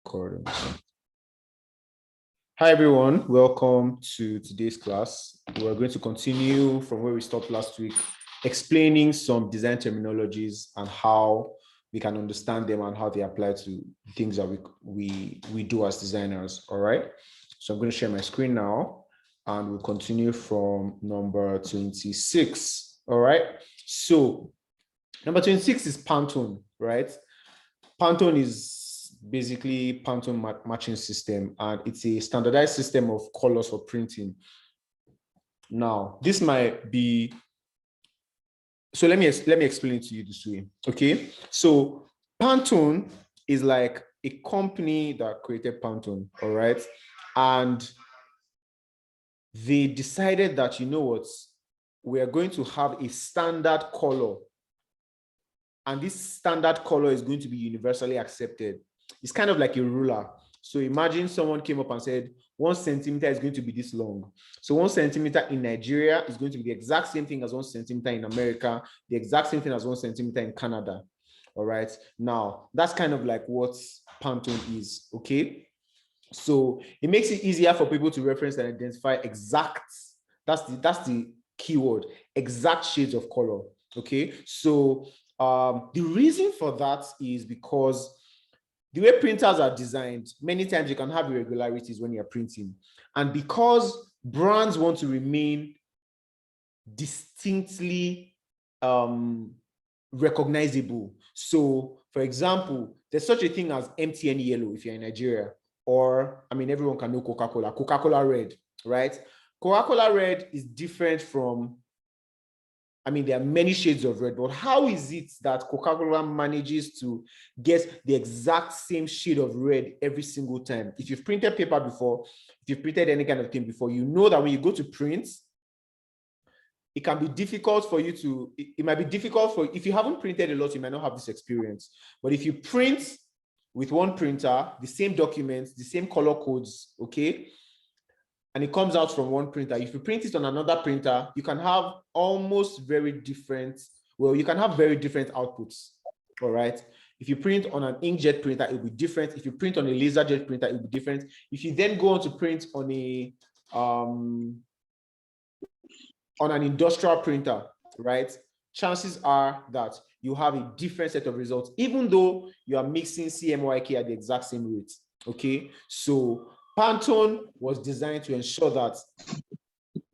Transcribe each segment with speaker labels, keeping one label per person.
Speaker 1: Recording. Hi everyone, welcome to today's class. We're going to continue from where we stopped last week, explaining some design terminologies and how we can understand them and how they apply to things that we do as designers. All right. So I'm going to share my screen now and we'll continue from number 26. All right. So number 26 is Pantone, right? Pantone is basically Pantone matching system, and it's a standardized system of colors for printing. Now, this might be, so let me explain it to you this way, okay? So Pantone is like a company that created Pantone, all right? And they decided that, you know what, we are going to have a standard color, and this standard color is going to be universally accepted. It's kind of like a ruler. So imagine someone came up and said, 1 centimeter is going to be this long. So 1 centimeter in Nigeria is going to be the exact same thing as 1 centimeter in America, the exact same thing as 1 centimeter in Canada. All right. Now, that's kind of like what Pantone is. Okay. So it makes it easier for people to reference and identify exact, that's the keyword, exact shades of color. Okay. So the reason for that is because the way printers are designed, many times you can have irregularities when you're printing. And because brands want to remain distinctly recognizable. So, for example, there's such a thing as MTN yellow if you're in Nigeria, or, I mean, everyone can know Coca-Cola, Coca-Cola red, right? Coca-Cola red is different from, I mean, there are many shades of red, but how is it that Coca-Cola manages to get the exact same shade of red every single time? If you've printed paper before, if you've printed any kind of thing before, you know that when you go to print, it can be difficult for you to, it might be difficult for, if you haven't printed a lot, you might not have this experience. But if you print with one printer, the same documents, the same color codes, okay? And it comes out from one printer. If you print it on another printer, you can have almost very different, well, you can have very different outputs, all right? If you print on an inkjet printer, it will be different. If you print on a laserjet printer, it will be different. If you then go on to print on a, on an industrial printer, right? Chances are that you have a different set of results, even though you are mixing CMYK at the exact same rate, okay? So Pantone was designed to ensure that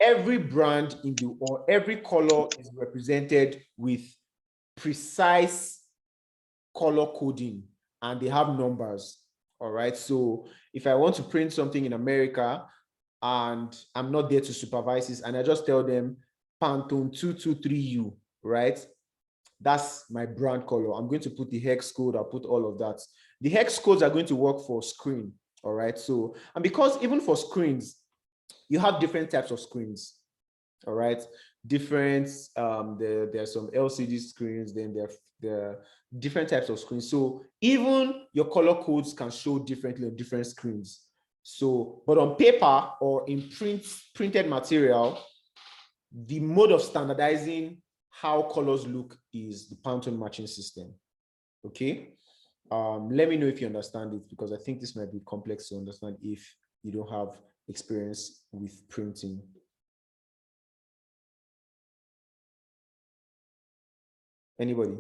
Speaker 1: every brand in the, or every color is represented with precise color coding, and they have numbers, all right? So if I want to print something in America and I'm not there to supervise this, and I just tell them Pantone 223U, right? That's my brand color. I'm going to put the hex code, I'll put all of that. The hex codes are going to work for screen, all right? So, and because even for screens, you have different types of screens, all right? Different, there are some LCD screens, then there are different types of screens. So even your color codes can show differently on different screens. So, but on paper or in printed material, the mode of standardizing how colors look is the Pantone matching system. Okay. Let me know if you understand it, because I think this might be complex to understand if you don't have experience with printing. Anybody?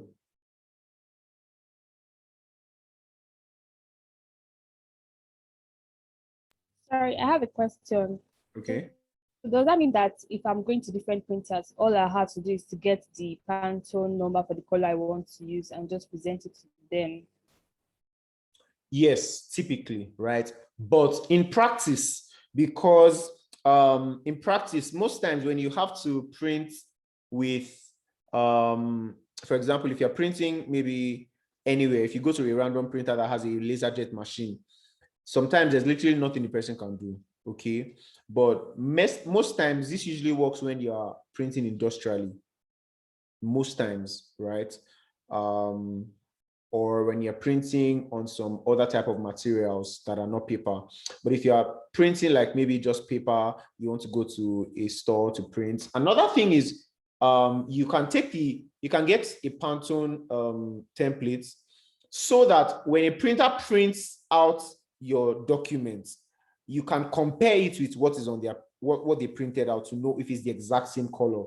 Speaker 2: Sorry, I have a question.
Speaker 1: Okay.
Speaker 2: So does that mean that if I'm going to different printers, all I have to do is to get the Pantone number for the color I want to use and just present it to them?
Speaker 1: Yes, typically, right? But in practice, because in practice, most times when you have to print with, for example, if you're printing maybe anywhere, if you go to a random printer that has a laserjet machine, sometimes there's literally nothing the person can do, okay? But most times, this usually works when you are printing industrially, most times, right? Or when you're printing on some other type of materials that are not paper. But if you are printing like maybe just paper, you want to go to a store to print. Another thing is you can get a Pantone template so that when a printer prints out your documents, you can compare it with what is on their what they printed out to know if it's the exact same color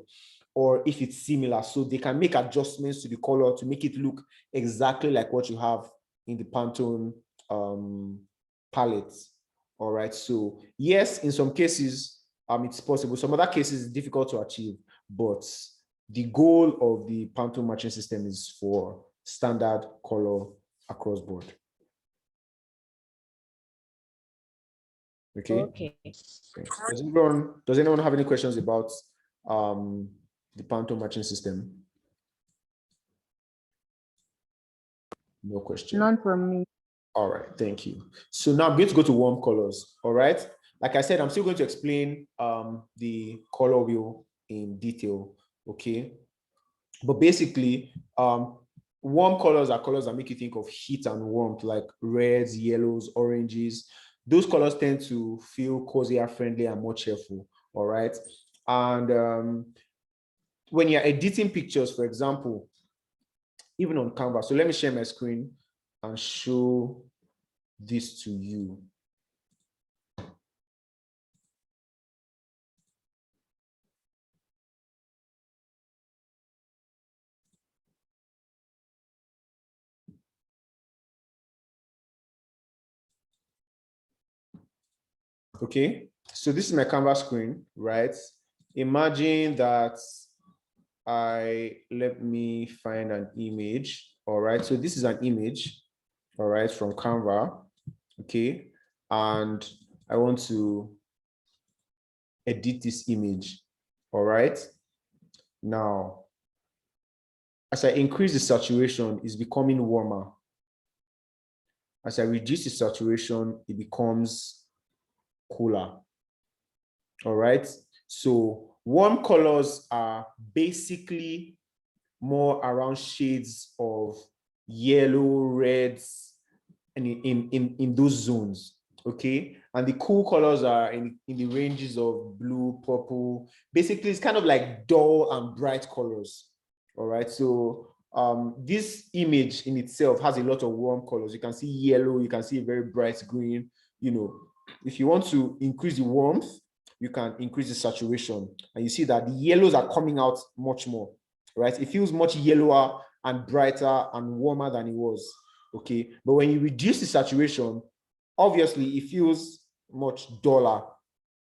Speaker 1: or if it's similar. So they can make adjustments to the color to make it look exactly like what you have in the Pantone palette. All right. So yes, in some cases, it's possible. Some other cases it's difficult to achieve, but the goal of the Pantone matching system is for standard color across board. Okay. Does anyone have any questions about the Pantone matching system? No question.
Speaker 2: None from me.
Speaker 1: All right, thank you. So now I'm going to go to warm colors. All right. Like I said, I'm still going to explain the color wheel in detail. Okay. But basically, warm colors are colors that make you think of heat and warmth, like reds, yellows, oranges. Those colors tend to feel cozier, friendly, and more cheerful. All right. And when you're editing pictures, for example, even on Canva. So let me share my screen and show this to you. Okay, so this is my Canva screen, right? Imagine that let me find an image. All right, so this is an image, all right, from Canva. Okay, and I want to edit this image. All right, now as I increase the saturation, it's becoming warmer. As I reduce the saturation, it becomes cooler. All right, so warm colors are basically more around shades of yellow, reds, and in those zones. Okay, and the cool colors are in the ranges of blue, purple. Basically, it's kind of like dull and bright colors. All right, so this image in itself has a lot of warm colors. You can see yellow, you can see a very bright green. You know, if you want to increase the warmth, you can increase the saturation, and you see that the yellows are coming out much more, right? It feels much yellower and brighter and warmer than it was. Okay, but when you reduce the saturation, obviously it feels much duller.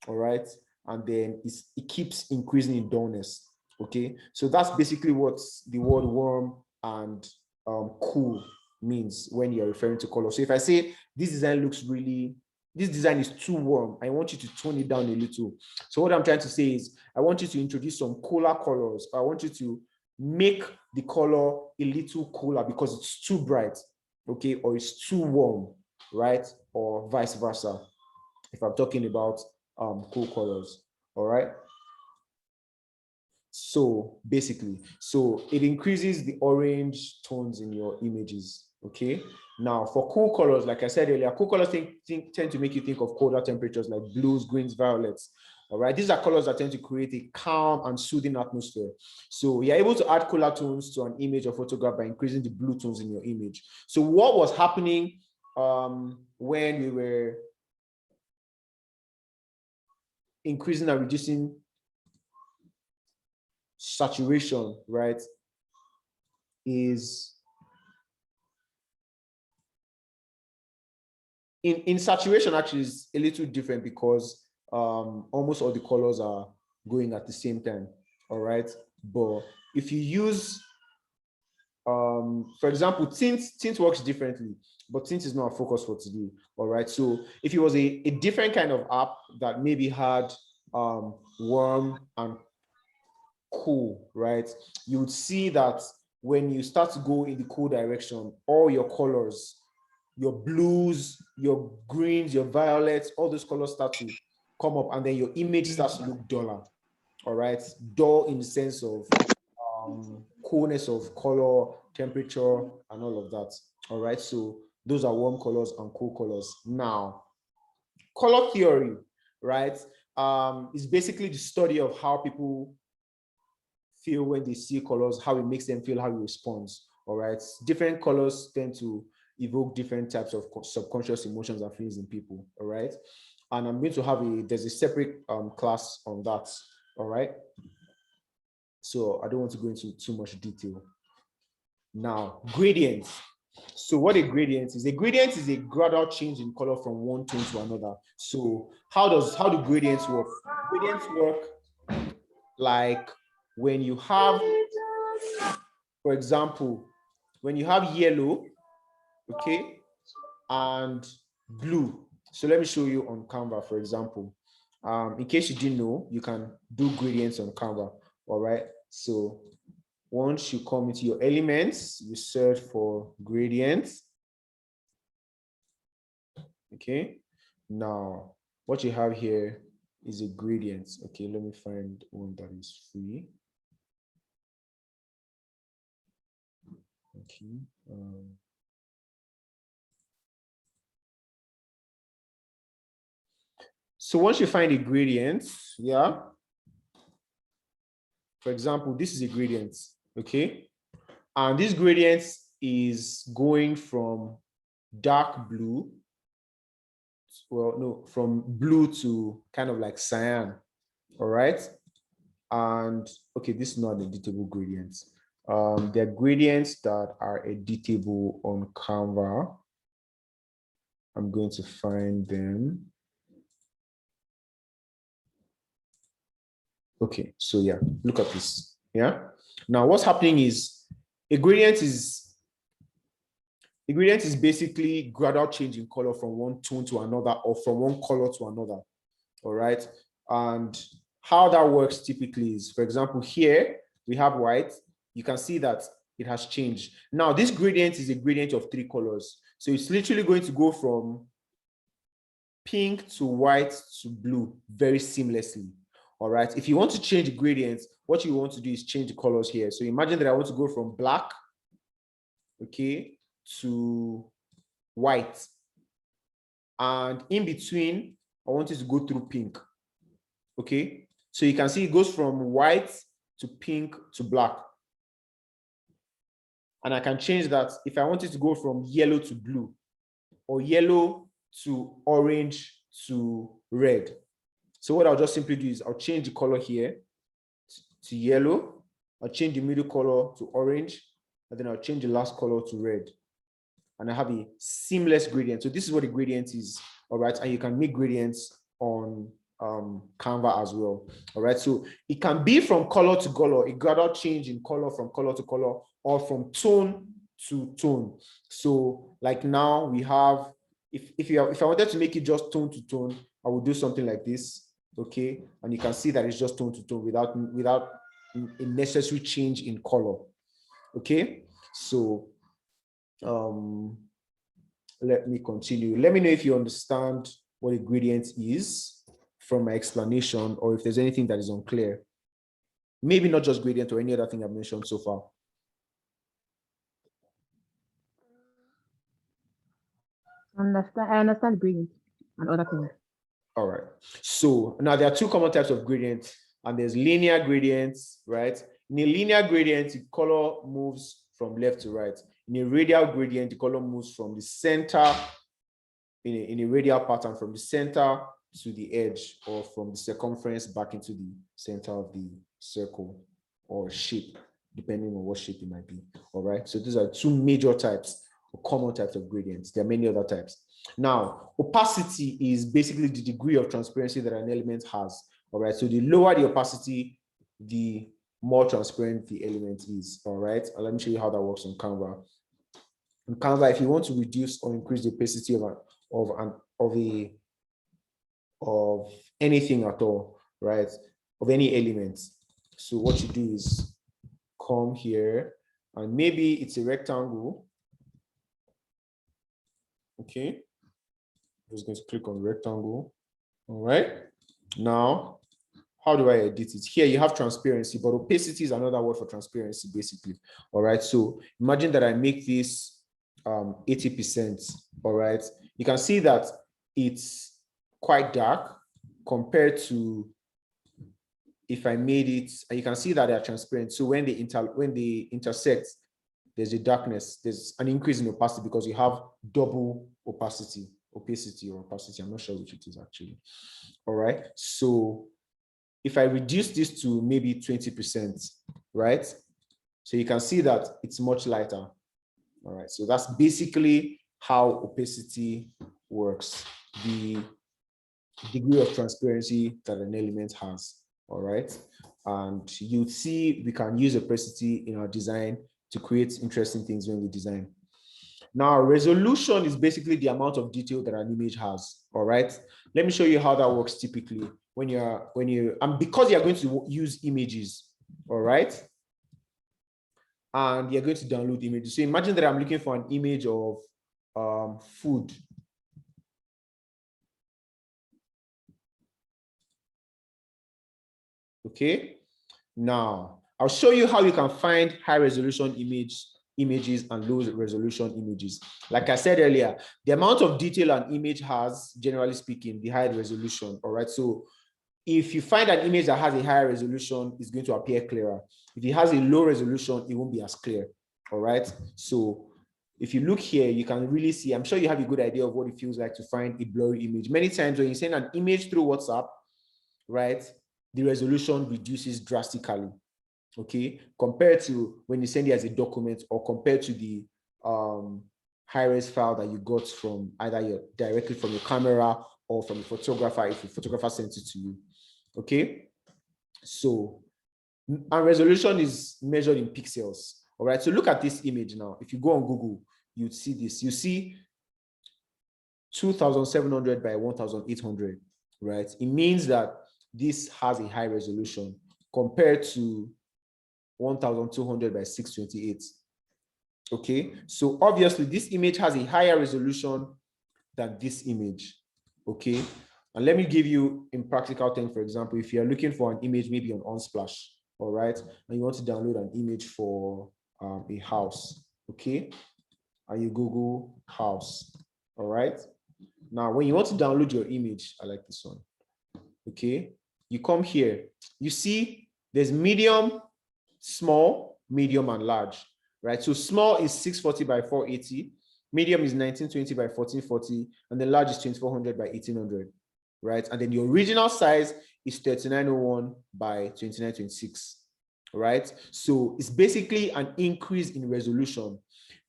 Speaker 1: All right, and then it keeps increasing in dullness. Okay, so that's basically what the word warm and cool means when you're referring to color. So if I say this design is too warm, I want you to tone it down a little. So what I'm trying to say is I want you to introduce some cooler colors. I want you to make the color a little cooler because it's too bright, okay, or it's too warm, right? Or vice versa, if I'm talking about cool colors. All right. So basically, so it increases the orange tones in your images. Okay. Now for cool colors, like I said earlier, cool colors tend to make you think of colder temperatures like blues, greens, violets. All right. These are colors that tend to create a calm and soothing atmosphere. So you're able to add cooler tones to an image or photograph by increasing the blue tones in your image. So what was happening when we were increasing and reducing saturation, right, is in saturation actually is a little different because almost all the colors are going at the same time. All right, but if you use for example, tint works differently, but tint is not a focus for today. All right, so if it was a different kind of app that maybe had warm and cool, right, you would see that when you start to go in the cool direction, all your colors, your blues, your greens, your violets, all those colors start to come up, and then your image starts to look duller. All right, dull in the sense of coolness of color, temperature, and all of that. All right, so those are warm colors and cool colors. Now, color theory, right, is basically the study of how people feel when they see colors, how it makes them feel, how it responds. All right, different colors tend to evoke different types of subconscious emotions and feelings in people. All right. And I'm going to have there's a separate class on that. All right. So I don't want to go into too much detail. Now, gradients. So what a gradient is a gradual change in color from one tone to another. So how do gradients work? Gradients work like when you have, for example, when you have yellow, okay, and blue. So let me show you on Canva, for example. In case you didn't know, you can do gradients on Canva. All right. So once you come into your elements, you search for gradients. Okay. Now, what you have here is a gradient. Okay, let me find one that is free. Okay. So once you find a gradient, yeah. For example, this is a gradient, okay? And this gradient is going from dark blue, well, no, from blue to kind of like cyan, all right? And okay, this is not editable gradients. There are gradients that are editable on Canva. I'm going to find them. Okay, so yeah, look at this. Yeah. Now what's happening is a gradient is basically gradual change in color from one tone to another or from one color to another. All right. And how that works typically is, for example, here we have white. You can see that it has changed. Now, this gradient is a gradient of 3 colors. So it's literally going to go from pink to white to blue very seamlessly. All right. If you want to change the gradients, what you want to do is change the colors here. So imagine that I want to go from black, okay, to white. And in between, I want it to go through pink. Okay. So you can see it goes from white to pink to black. And I can change that if I want it to go from yellow to blue or yellow to orange to red. So what I'll just simply do is I'll change the color here to yellow. I'll change the middle color to orange. And then I'll change the last color to red. And I have a seamless gradient. So this is what a gradient is. All right. And you can make gradients on Canva as well. All right. So it can be from color to color, a gradual change in color from color to color, or from tone to tone. So like now we have, if I wanted to make it just tone to tone, I would do something like this. Okay. And you can see that it's just tone to tone without a necessary change in color. Okay. So let me continue. Let me know if you understand what a gradient is from my explanation, or if there's anything that is unclear. Maybe not just gradient or any other thing I've mentioned so far.
Speaker 3: I understand gradient and other things.
Speaker 1: All right. So now there are 2 common types of gradients, and there's linear gradients, right? In a linear gradient, the color moves from left to right. In a radial gradient, the color moves from the center in a radial pattern from the center to the edge, or from the circumference back into the center of the circle or shape, depending on what shape it might be. All right. So these are 2 major types or common types of gradients. There are many other types. Now, opacity is basically the degree of transparency that an element has. All right. So the lower the opacity, the more transparent the element is. All right. And let me show you how that works on Canva. On Canva, if you want to reduce or increase the opacity of anything at all, right? Of any element. So what you do is come here, and maybe it's a rectangle. Okay. I'm just going to click on rectangle. All right. Now, how do I edit it? Here you have transparency, but opacity is another word for transparency, basically. All right. So imagine that I make this 80%. All right. You can see that it's quite dark compared to if I made it, and you can see that they are transparent. So when they intersect, there's a darkness, there's an increase in opacity because you have double opacity, I'm not sure which it is actually. All right, so if I reduce this to maybe 20%, right? So you can see that it's much lighter. All right, so that's basically how opacity works, the degree of transparency that an element has. All right, and you see we can use opacity in our design to create interesting things when we design. Now, resolution is basically the amount of detail that an image has. All right, let me show you how that works typically when you and because you're going to use images. All right, and you're going to download images. So imagine that I'm looking for an image of food. Okay, now I'll show you how you can find high resolution images and low resolution images. Like I said earlier, the amount of detail an image has, generally speaking, the high resolution. All right, so if you find an image that has a higher resolution, it's going to appear clearer. If it has a low resolution, it won't be as clear. All right, so if you look here, you can really see, I'm sure you have a good idea of what it feels like to find a blurry image. Many times when you send an image through WhatsApp, right, the resolution reduces drastically, okay, compared to when you send it as a document or compared to the high-res file that you got from either directly from your camera or from the photographer if the photographer sent it to you, okay? So, and resolution is measured in pixels, all right? So look at this image now. If you go on Google, you'd see this. You see 2,700 by 1,800, right? It means that this has a high resolution compared to 1,200 by 628. Okay, so obviously this image has a higher resolution than this image. Okay, and let me give you in practical terms, for example, if you're looking for an image maybe on Unsplash, all right, and you want to download an image for a house, okay, and you Google house, all right. Now, when you want to download your image, I like this one, okay, you come here, you see there's medium, small, medium, and large, right? So small is 640 by 480, medium is 1920 by 1440, and the large is 2400 by 1800, right? And then the original size is 3901 by 2926, right? So it's basically an increase in resolution.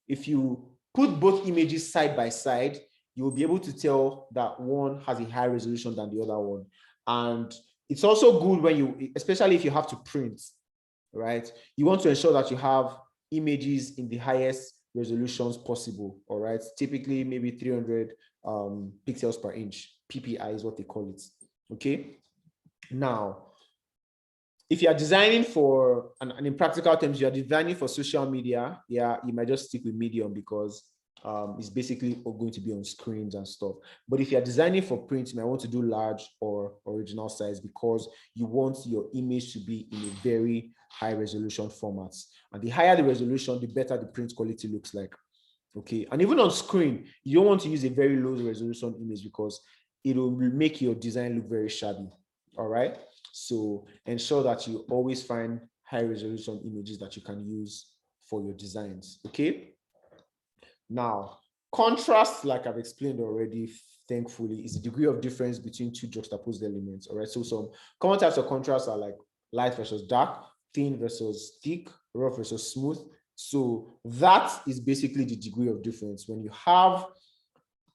Speaker 1: If you put both images side by side, you will be able to tell that one has a higher resolution than the other one. And it's also good when you, especially if you have to print, right? You want to ensure that you have images in the highest resolutions possible, all right? Typically maybe 300 pixels per inch, PPI is what they call it, okay? Now, if you are designing for, and in practical terms, you are designing for social media, yeah, you might just stick with medium because it's basically going to be on screens and stuff. But if you're designing for print, you might want to do large or original size because you want your image to be in a very high resolution format. And the higher the resolution, the better the print quality looks like. Okay, and even on screen, you don't want to use a very low resolution image because it will make your design look very shabby. All right, so ensure that you always find high resolution images that you can use for your designs. Okay. Now, contrast, like I've explained already, thankfully, is the degree of difference between two juxtaposed elements. All right, so some common types of contrast are like light versus dark, thin versus thick, rough versus smooth. So that is basically the degree of difference when you have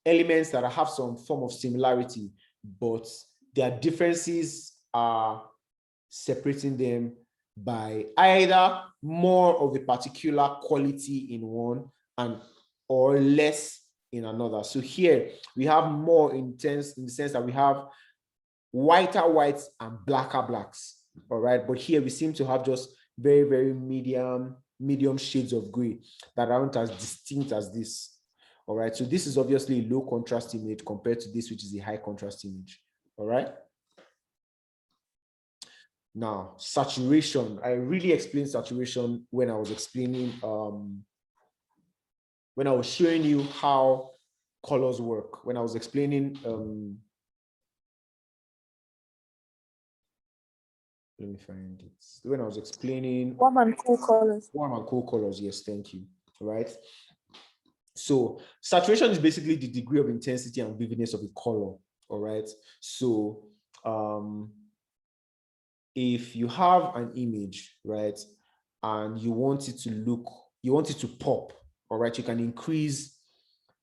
Speaker 1: elements that have some form of similarity, but their differences are separating them by either more of a particular quality in one and or less in another. So here we have more intense in the sense that we have whiter whites and blacker blacks. All right, but here we seem to have just very, very medium shades of gray that aren't as distinct as this. All right, so this is obviously a low contrast image compared to this, which is a high contrast image. All right. Now, saturation. I really explained saturation when I was explaining, when I was showing you how colors work, when I was explaining, let me find it. When I was explaining
Speaker 4: Warm and cool colors.
Speaker 1: Warm and cool colors, yes, thank you. right? So saturation is basically the degree of intensity and vividness of a color, all right? So if you have an image, right, and you want it to pop, all right, you can increase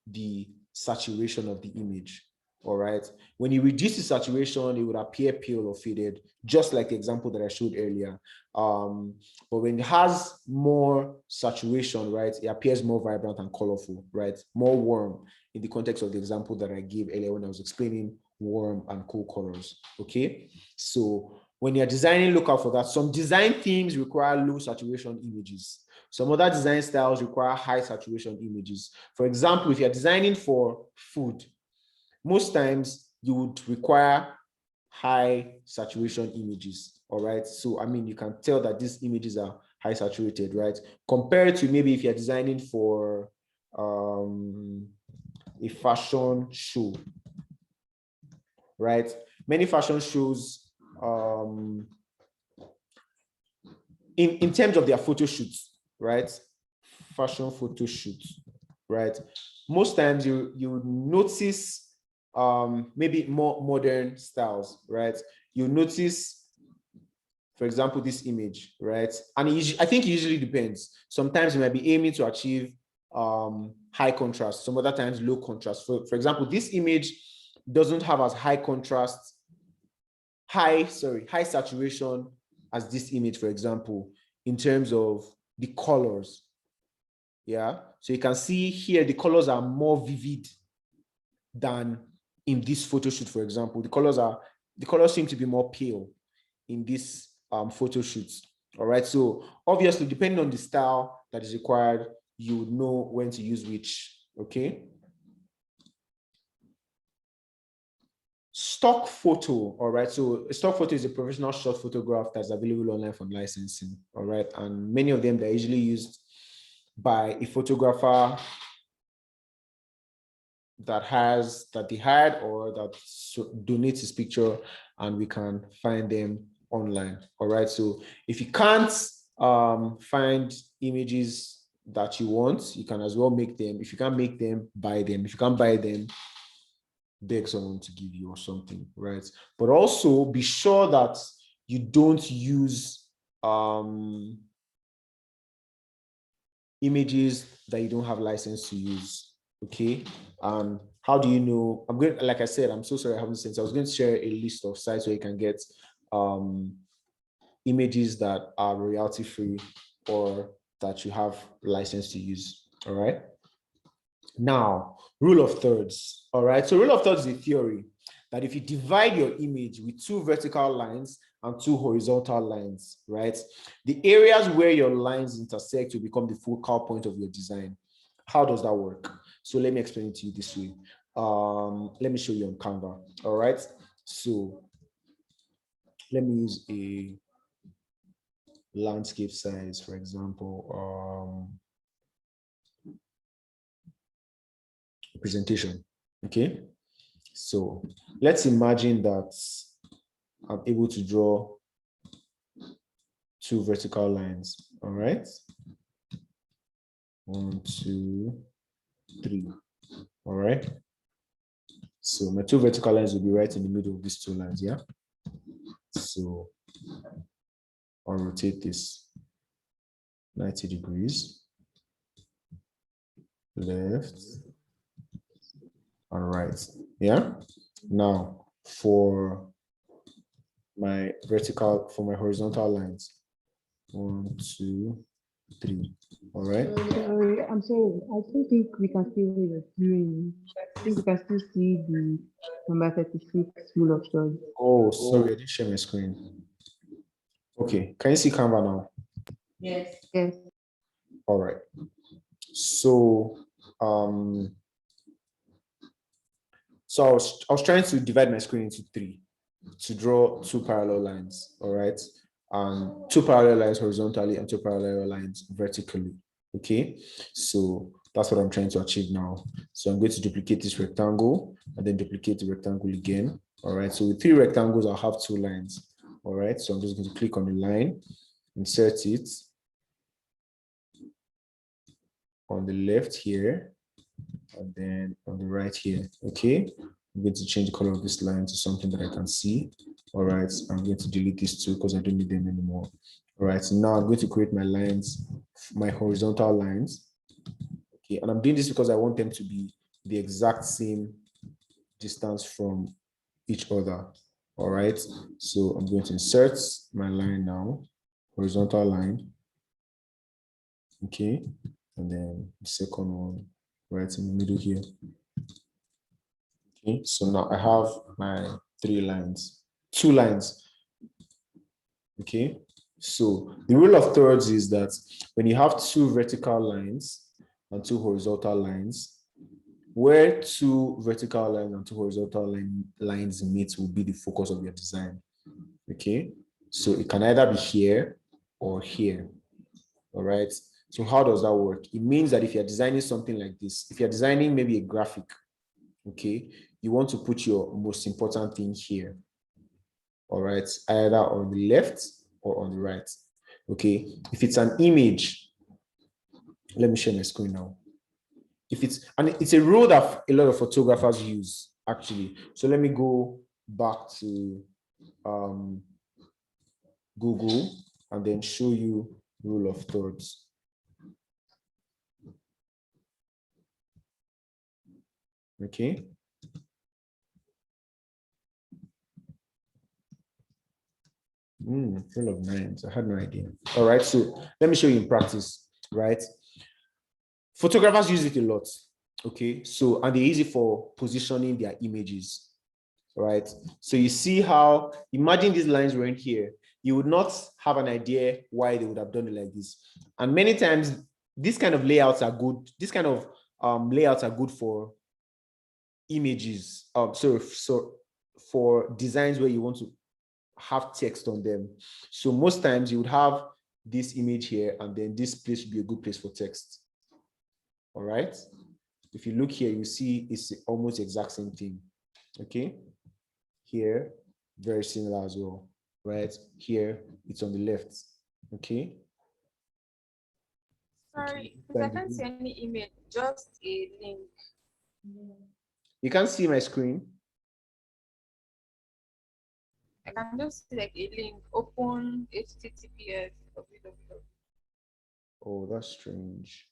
Speaker 1: the saturation of the image, all right? When you reduce the saturation, it would appear pale or faded, just like the example that I showed earlier. But when it has more saturation, right, it appears more vibrant and colorful, right? More warm in the context of the example that I gave earlier when I was explaining warm and cool colors, okay? So when you're designing, look out for that. Some design themes require low saturation images. Some other design styles require high saturation images. For example, if you're designing for food, most times you would require high saturation images, all right? So, I mean, you can tell that these images are high saturated, right? Compared to maybe if you're designing for a fashion show, right? Many fashion shows, in terms of their photo shoots, right? Fashion photo shoots, right? Most times you notice maybe more modern styles, right? You notice, for example, this image, right? And I think it usually depends. Sometimes you might be aiming to achieve high contrast, some other times low contrast. For example, this image doesn't have as high contrast, high saturation as this image, for example, in terms of the colors. Yeah, so you can see here the colors are more vivid than in this photo shoot, for example. The colors seem to be more pale in this photo shoots. All right, so obviously, depending on the style that is required, you would know when to use which. Okay. Stock photo, all right. So a stock photo is a professional shot photograph that's available online for licensing, all right. And many of them, they're usually used by a photographer that they hired or that donates his picture, and we can find them online, all right. So if you can't find images that you want, you can as well make them. If you can't make them, buy them. If you can't buy them, beg someone to give you or something, right? But also be sure that you don't use images that you don't have license to use, okay? How do you know? Like I said, I'm so sorry I haven't sent. I was going to share a list of sites where you can get images that are royalty free or that you have license to use, all right? Now, rule of thirds, all right? So rule of thirds is a theory that if you divide your image with 2 vertical lines and 2 horizontal lines, right? The areas where your lines intersect will become the focal point of your design. How does that work? So let me explain it to you this way. Let me show you on Canva, all right? So let me use a landscape size, for example, presentation, okay? So let's imagine that I'm able to draw 2 vertical lines, all right? 1, 2, 3, all right? So my 2 vertical lines will be right in the middle of these 2 lines, yeah? So I'll rotate this 90 degrees, left and right, yeah? Now for my horizontal lines, 1, 2, 3, all right?
Speaker 3: Sorry, I'm sorry. I still think we can still hear the doing. I think we can still see the number 36 rule of thirds.
Speaker 1: Oh, sorry, I didn't share my screen. Okay, can you see Canva now?
Speaker 3: Yes.
Speaker 1: All right. So, I was trying to divide my screen into 3 to draw 2 parallel lines, all right? 2 parallel lines horizontally and 2 parallel lines vertically, okay? So that's what I'm trying to achieve now. So I'm going to duplicate this rectangle and then duplicate the rectangle again, all right? So with 3 rectangles, I'll have 2 lines, all right? So I'm just going to click on the line, insert it, on the left here, and then on the right here. Okay, I'm going to change the color of this line to something that I can see. All right, I'm going to delete these two because I don't need them anymore. All right, so now I'm going to create my lines, my horizontal lines. Okay, and I'm doing this because I want them to be the exact same distance from each other. All right, so I'm going to insert my line now, horizontal line. Okay, and then the second one right in the middle here. Okay, so now I have my two lines. Okay, so the rule of thirds is that when you have two vertical lines and two horizontal lines, where two vertical lines and two horizontal lines meet will be the focus of your design. Okay, so it can either be here or here. All right, so how does that work? It means that if you're designing something like this, if you're designing maybe a graphic, okay, you want to put your most important thing here. All right, either on the left or on the right. Okay, if it's an image, let me share my screen now. If it's a rule that a lot of photographers use actually. So let me go back to Google and then show you rule of thirds. Okay. Rule of nines. I had no idea. All right, so let me show you in practice, right? Photographers use it a lot. Okay, so and they use it for positioning their images, right? So you see how, imagine these lines were in here, you would not have an idea why they would have done it like this. And many times, these kind of layouts are good. This kind of layouts are good for images. So for designs where you want to have text on them. So most times you would have this image here, and then this place would be a good place for text. All right. If you look here, you see it's almost the exact same thing. Okay. Here, very similar as well. Right here, it's on the left. Okay.
Speaker 2: Sorry, I can't see any image, just a link.
Speaker 1: You can't see my screen.
Speaker 2: I can just see like a link, open HTTPS www.
Speaker 1: Oh, that's strange.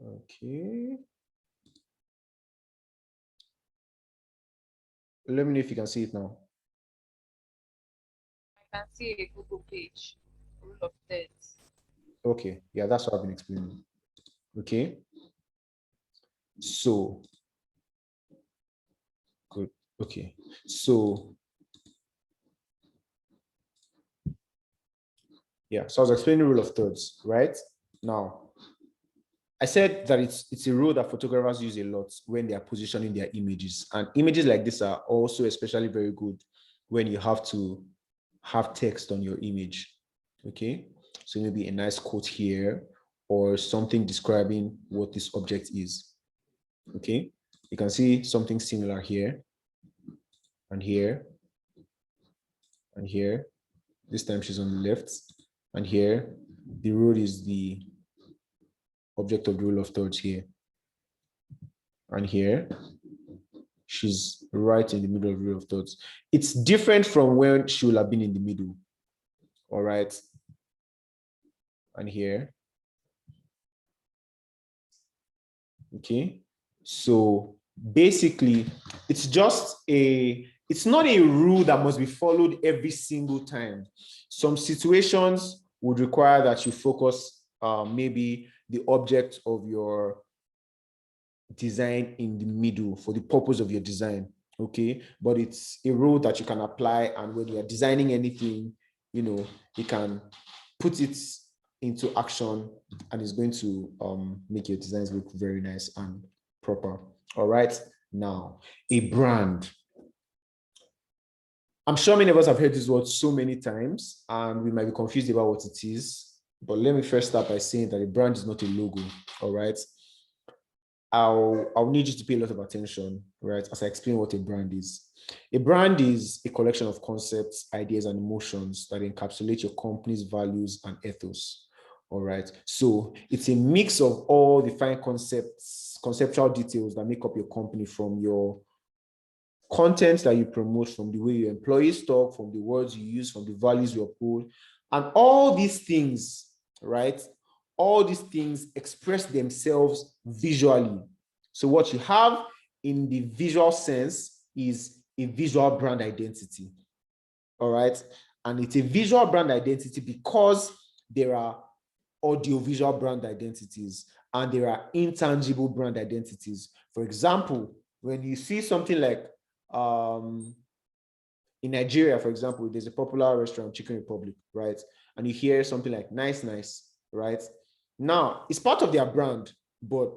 Speaker 1: Okay. Let me know if you can see it now.
Speaker 2: I can see a Google page, rule of thirds.
Speaker 1: Okay, yeah, that's what I've been explaining. Okay. So, good. Okay. So, yeah, so I was explaining rule of thirds, right? Now, I said that it's a rule that photographers use a lot when they are positioning their images. And images like this are also especially very good when you have to have text on your image. Okay, so maybe a nice quote here or something describing what this object is. Okay, you can see something similar here and here and here. This time she's on the left, and here the road is the object of the rule of thirds here. And here, she's right in the middle of the rule of thirds. It's different from when she will have been in the middle. All right. And here. Okay. So basically, it's not a rule that must be followed every single time. Some situations would require that you focus maybe the object of your design in the middle for the purpose of your design. Okay, but it's a rule that you can apply, and when you're designing anything, you can put it into action, and it's going to make your designs look very nice and proper. All right, now a brand. I'm sure many of us have heard this word so many times, and we might be confused about what it is. But let me first start by saying that a brand is not a logo. All right. I'll need you to pay a lot of attention, right, as I explain what a brand is. A brand is a collection of concepts, ideas, and emotions that encapsulate your company's values and ethos. All right. So it's a mix of all the fine conceptual details that make up your company, from your content that you promote, from the way your employees talk, from the words you use, from the values you uphold, and all these things, right? All these things express themselves visually. So what you have in the visual sense is a visual brand identity. All right. And it's a visual brand identity because there are audiovisual brand identities and there are intangible brand identities. For example, when you see something like in Nigeria, for example, there's a popular restaurant, Chicken Republic, right? And you hear something like nice, nice, right? Now, it's part of their brand, but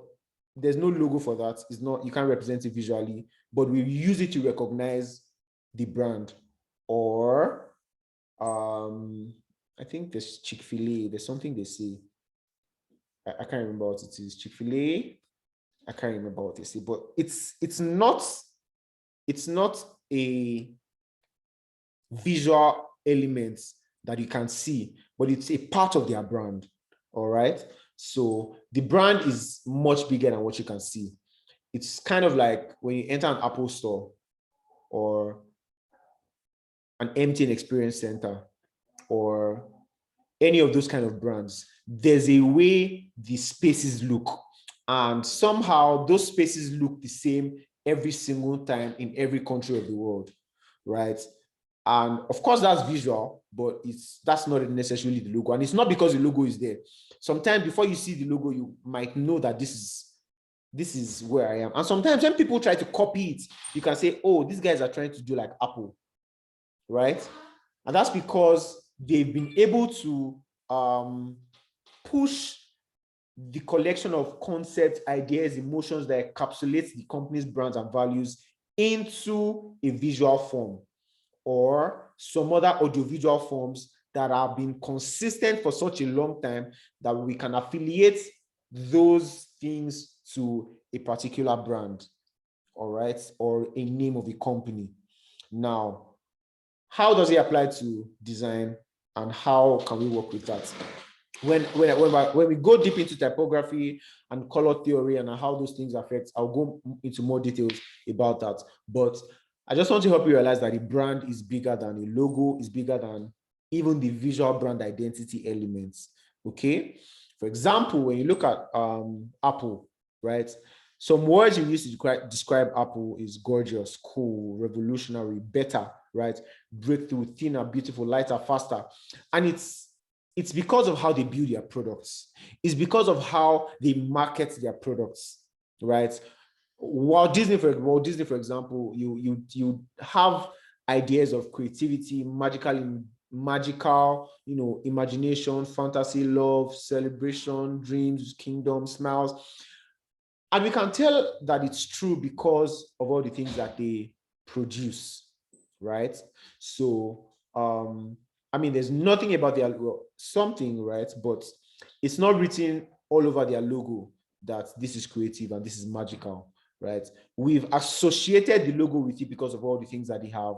Speaker 1: there's no logo for that. It's not, you can't represent it visually, but we use it to recognize the brand. Or I think there's Chick-fil-A, there's something they say. I can't remember what it is. Chick-fil-A, I can't remember what they say, but it's not a visual element that you can see, but it's a part of their brand. All right. So the brand is much bigger than what you can see. It's kind of like when you enter an Apple store or an MTN Experience Center or any of those kind of brands, there's a way the spaces look. And somehow those spaces look the same every single time in every country of the world, right? And of course, that's visual, but that's not necessarily the logo. And it's not because the logo is there. Sometimes before you see the logo, you might know that this is where I am. And sometimes when people try to copy it, you can say, oh, these guys are trying to do like Apple, right? And that's because they've been able to push the collection of concepts, ideas, emotions that encapsulates the company's brands and values into a visual form, or some other audiovisual forms that have been consistent for such a long time that we can affiliate those things to a particular brand, all right, or a name of a company. Now, how does it apply to design, and how can we work with that? When we go deep into typography and color theory and how those things affect, I'll go into more details about that. But I just want to help you realize that a brand is bigger than a logo, is bigger than even the visual brand identity elements. Okay. For example, when you look at Apple, right? Some words you use to describe Apple is gorgeous, cool, revolutionary, better, right? Breakthrough, thinner, beautiful, lighter, faster. And it's because of how they build their products. It's because of how they market their products, right? Walt Disney, for example, you have ideas of creativity, magical, imagination, fantasy, love, celebration, dreams, kingdom, smiles. And we can tell that it's true because of all the things that they produce, right? So, I mean, there's nothing about their something, right? But it's not written all over their logo that this is creative and this is magical, right? We've associated the logo with it because of all the things that they have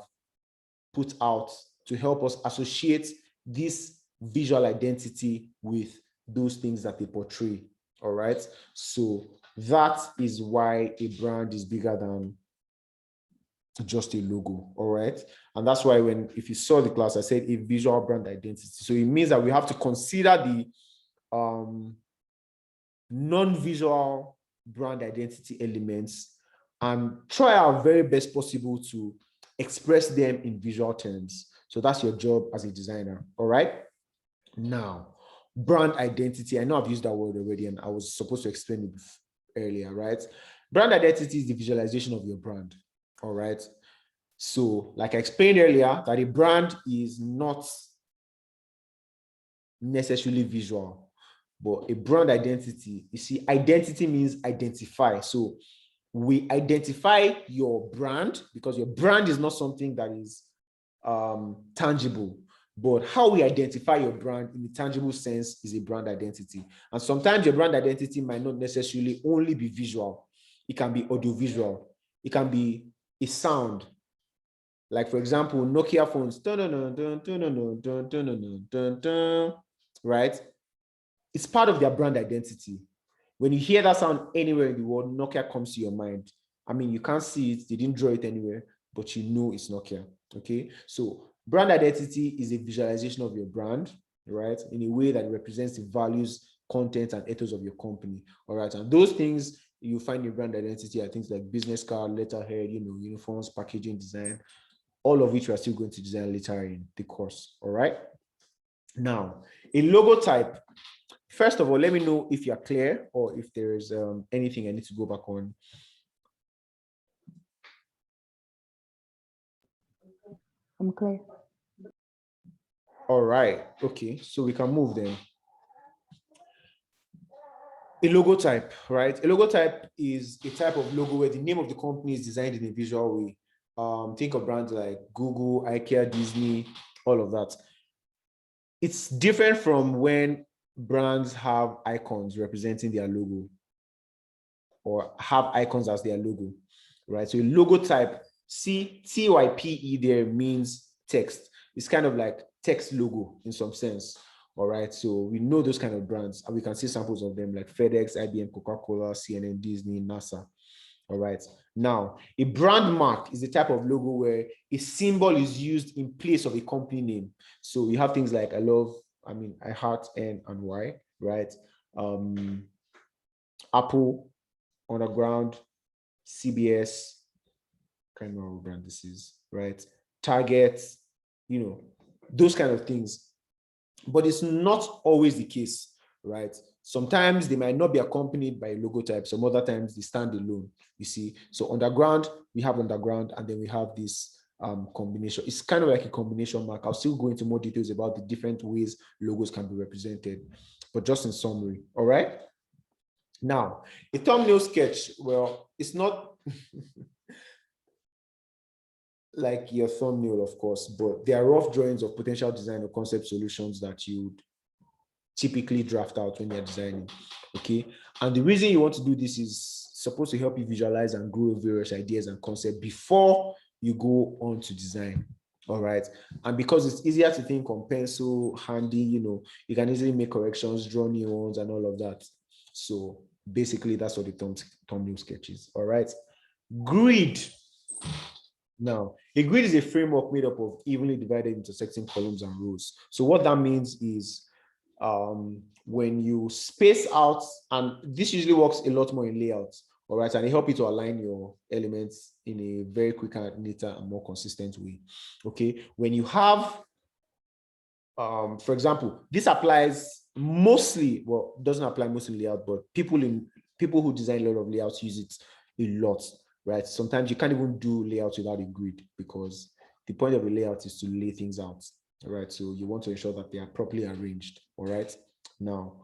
Speaker 1: put out to help us associate this visual identity with those things that they portray. All right. So that is why a brand is bigger than just a logo. All right. And that's why if you saw the class, I said a visual brand identity. So it means that we have to consider the non-visual brand identity elements and try our very best possible to express them in visual terms. So that's your job as a designer. All right. Now, brand identity. I know I've used that word already and I was supposed to explain it earlier, right? Brand identity is the visualization of your brand. All right. So, like I explained earlier, that a brand is not necessarily visual, but a brand identity, you see, identity means identify. So we identify your brand because your brand is not something that is tangible, but how we identify your brand in the tangible sense is a brand identity. And sometimes your brand identity might not necessarily only be visual. It can be audiovisual. It can be a sound. Like, for example, Nokia phones, right? It's part of their brand identity. When you hear that sound anywhere in the world, Nokia comes to your mind. I mean, you can't see it, they didn't draw it anywhere, but you know it's Nokia. Okay, so brand identity is a visualization of your brand, right, in a way that represents the values, content, and ethos of your company. All right, and those things you find in brand identity are things like business card, letterhead, uniforms, packaging design, all of which we are still going to design later in the course. All right. Now, a logo type. First of all, let me know if you're clear or if there's anything I need to go back on.
Speaker 3: I'm clear.
Speaker 1: All right. Okay. So we can move then. A logo type, right? A logo type is a type of logo where the name of the company is designed in a visual way. Think of brands like Google, IKEA, Disney, all of that. It's different from when brands have icons representing their logo or have icons as their logo, right? So a logo type, TYPE there means text. It's kind of like text logo in some sense. All right, so we know those kind of brands and we can see samples of them like FedEx, IBM, Coca-Cola, CNN, Disney, NASA. All right, now a brand mark is the type of logo where a symbol is used in place of a company name. So you have things like I heart N and Y, right? Apple, Underground, CBS, can't remember what brand this is, right? Target, those kind of things. But it's not always the case, right? Sometimes they might not be accompanied by a logo type. Some other times they stand alone, you see. So Underground, we have Underground, and then we have this combination. It's kind of like a combination mark. I'll still go into more details about the different ways logos can be represented, but just in summary, all right? Now, a thumbnail sketch, well, it's not like your thumbnail, of course, but they are rough drawings of potential design or concept solutions that you would typically draft out when you're designing, okay? And the reason you want to do this is supposed to help you visualize and grow various ideas and concepts before you go on to design, all right? And because it's easier to think on pencil, handy, you can easily make corrections, draw new ones and all of that. So basically that's what the thumbnail sketch is, all right? Grid. Now, a grid is a framework made up of evenly divided intersecting columns and rows. So what that means is when you space out, and this usually works a lot more in layouts, all right, and it helps you to align your elements in a very quicker, neater, and more consistent way. Okay, when you have, for example, this applies mostly, well, doesn't apply mostly in layout, but people who design a lot of layouts use it a lot, right? Sometimes you can't even do layouts without a grid because the point of a layout is to lay things out. All right, so you want to ensure that they are properly arranged. All right, now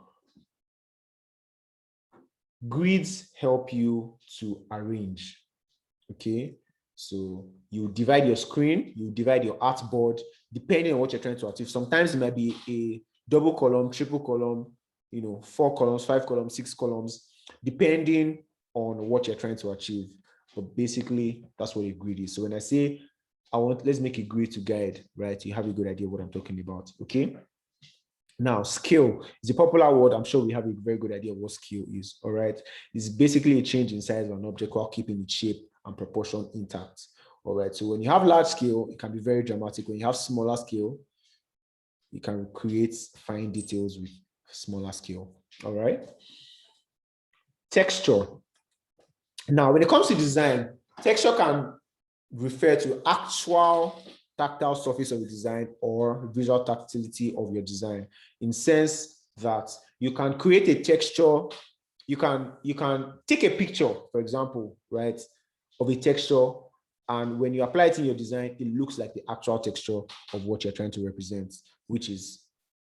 Speaker 1: grids help you to arrange. Okay, so you divide your screen, you divide your artboard depending on what you're trying to achieve. Sometimes it might be a double column, triple column, 4 columns, 5 columns, 6 columns, depending on what you're trying to achieve. But basically, that's what a grid is. So when I say let's make a grid to guide, right? You have a good idea what I'm talking about, okay? Now, scale is a popular word. I'm sure we have a very good idea of what scale is, all right? It's basically a change in size of an object while keeping its shape and proportion intact, all right? So when you have large scale, it can be very dramatic. When you have smaller scale, you can create fine details with smaller scale, all right? Texture. Now, when it comes to design, texture can refer to actual tactile surface of the design or visual tactility of your design, in sense that you can create a texture, you can take a picture, for example, right, of a texture, and when you apply it in your design, it looks like the actual texture of what you're trying to represent, which is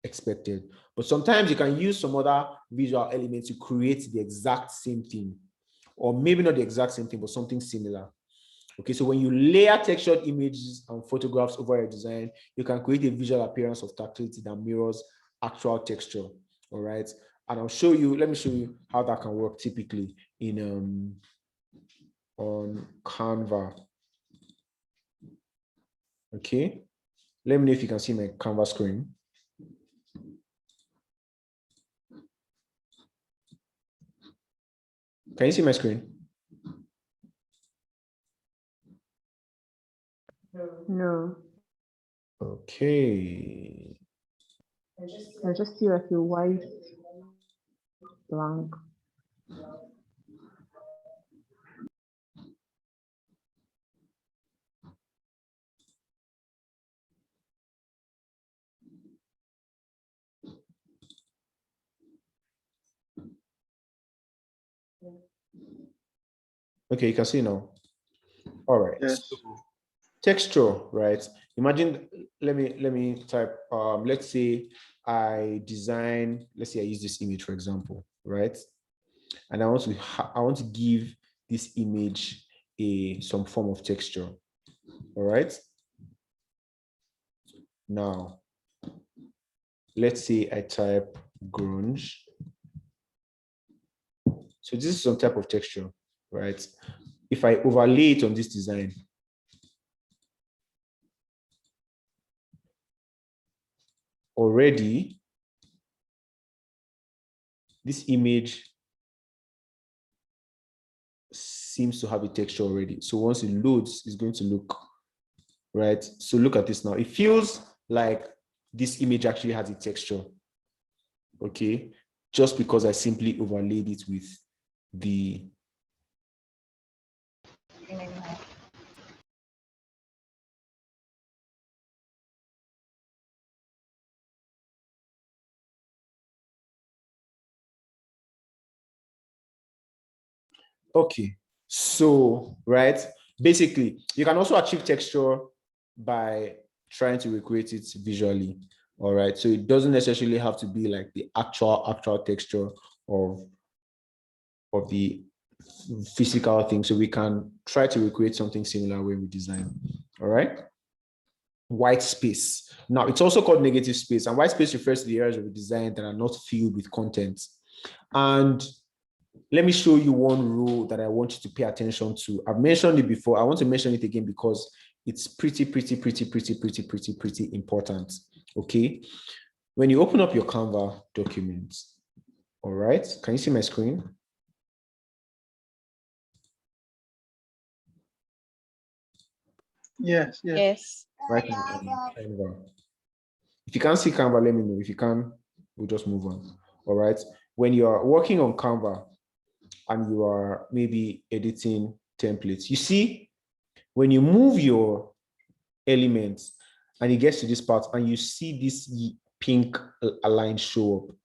Speaker 1: expected. But sometimes you can use some other visual elements to create the exact same thing, or maybe not the exact same thing, but something similar. Okay, so when you layer textured images and photographs over your design, you can create a visual appearance of tactility that mirrors actual texture. All right, and let me show you how that can work typically in on Canva. Okay, let me know if you can see my Canva screen. Can you see my screen?
Speaker 3: No.
Speaker 1: Okay.
Speaker 3: I just see like a white blank.
Speaker 1: Okay, you can see now. All right.
Speaker 4: Yes.
Speaker 1: So, texture, right? Imagine, let me type, let's say I design, let's say I use this image, for example, right? And I want to give this image some form of texture. All right. Now, let's say I type grunge. So this is some type of texture, right? If I overlay it on this design, already, this image seems to have a texture already. So once it loads, it's going to look, right? So look at this now. It feels like this image actually has a texture, okay? Just because I simply overlaid it with the okay. So, right, basically, you can also achieve texture by trying to recreate it visually. All right. So it doesn't necessarily have to be like the actual texture of the physical thing. So we can try to recreate something similar when we design. All right. White space. Now, it's also called negative space, and white space refers to the areas of the design that are not filled with content. And let me show you one rule that I want you to pay attention to. I've mentioned it before. I want to mention it again because it's pretty important. Okay. When you open up your Canva document, all right, can you see my screen?
Speaker 4: Yes. Yes.
Speaker 2: Yes.
Speaker 1: Right now, Canva. If you can't see Canva, let me know. If you can, we'll just move on. All right. When you are working on Canva and you are maybe editing templates, you see, when you move your elements and it gets to this part and you see this pink line show up,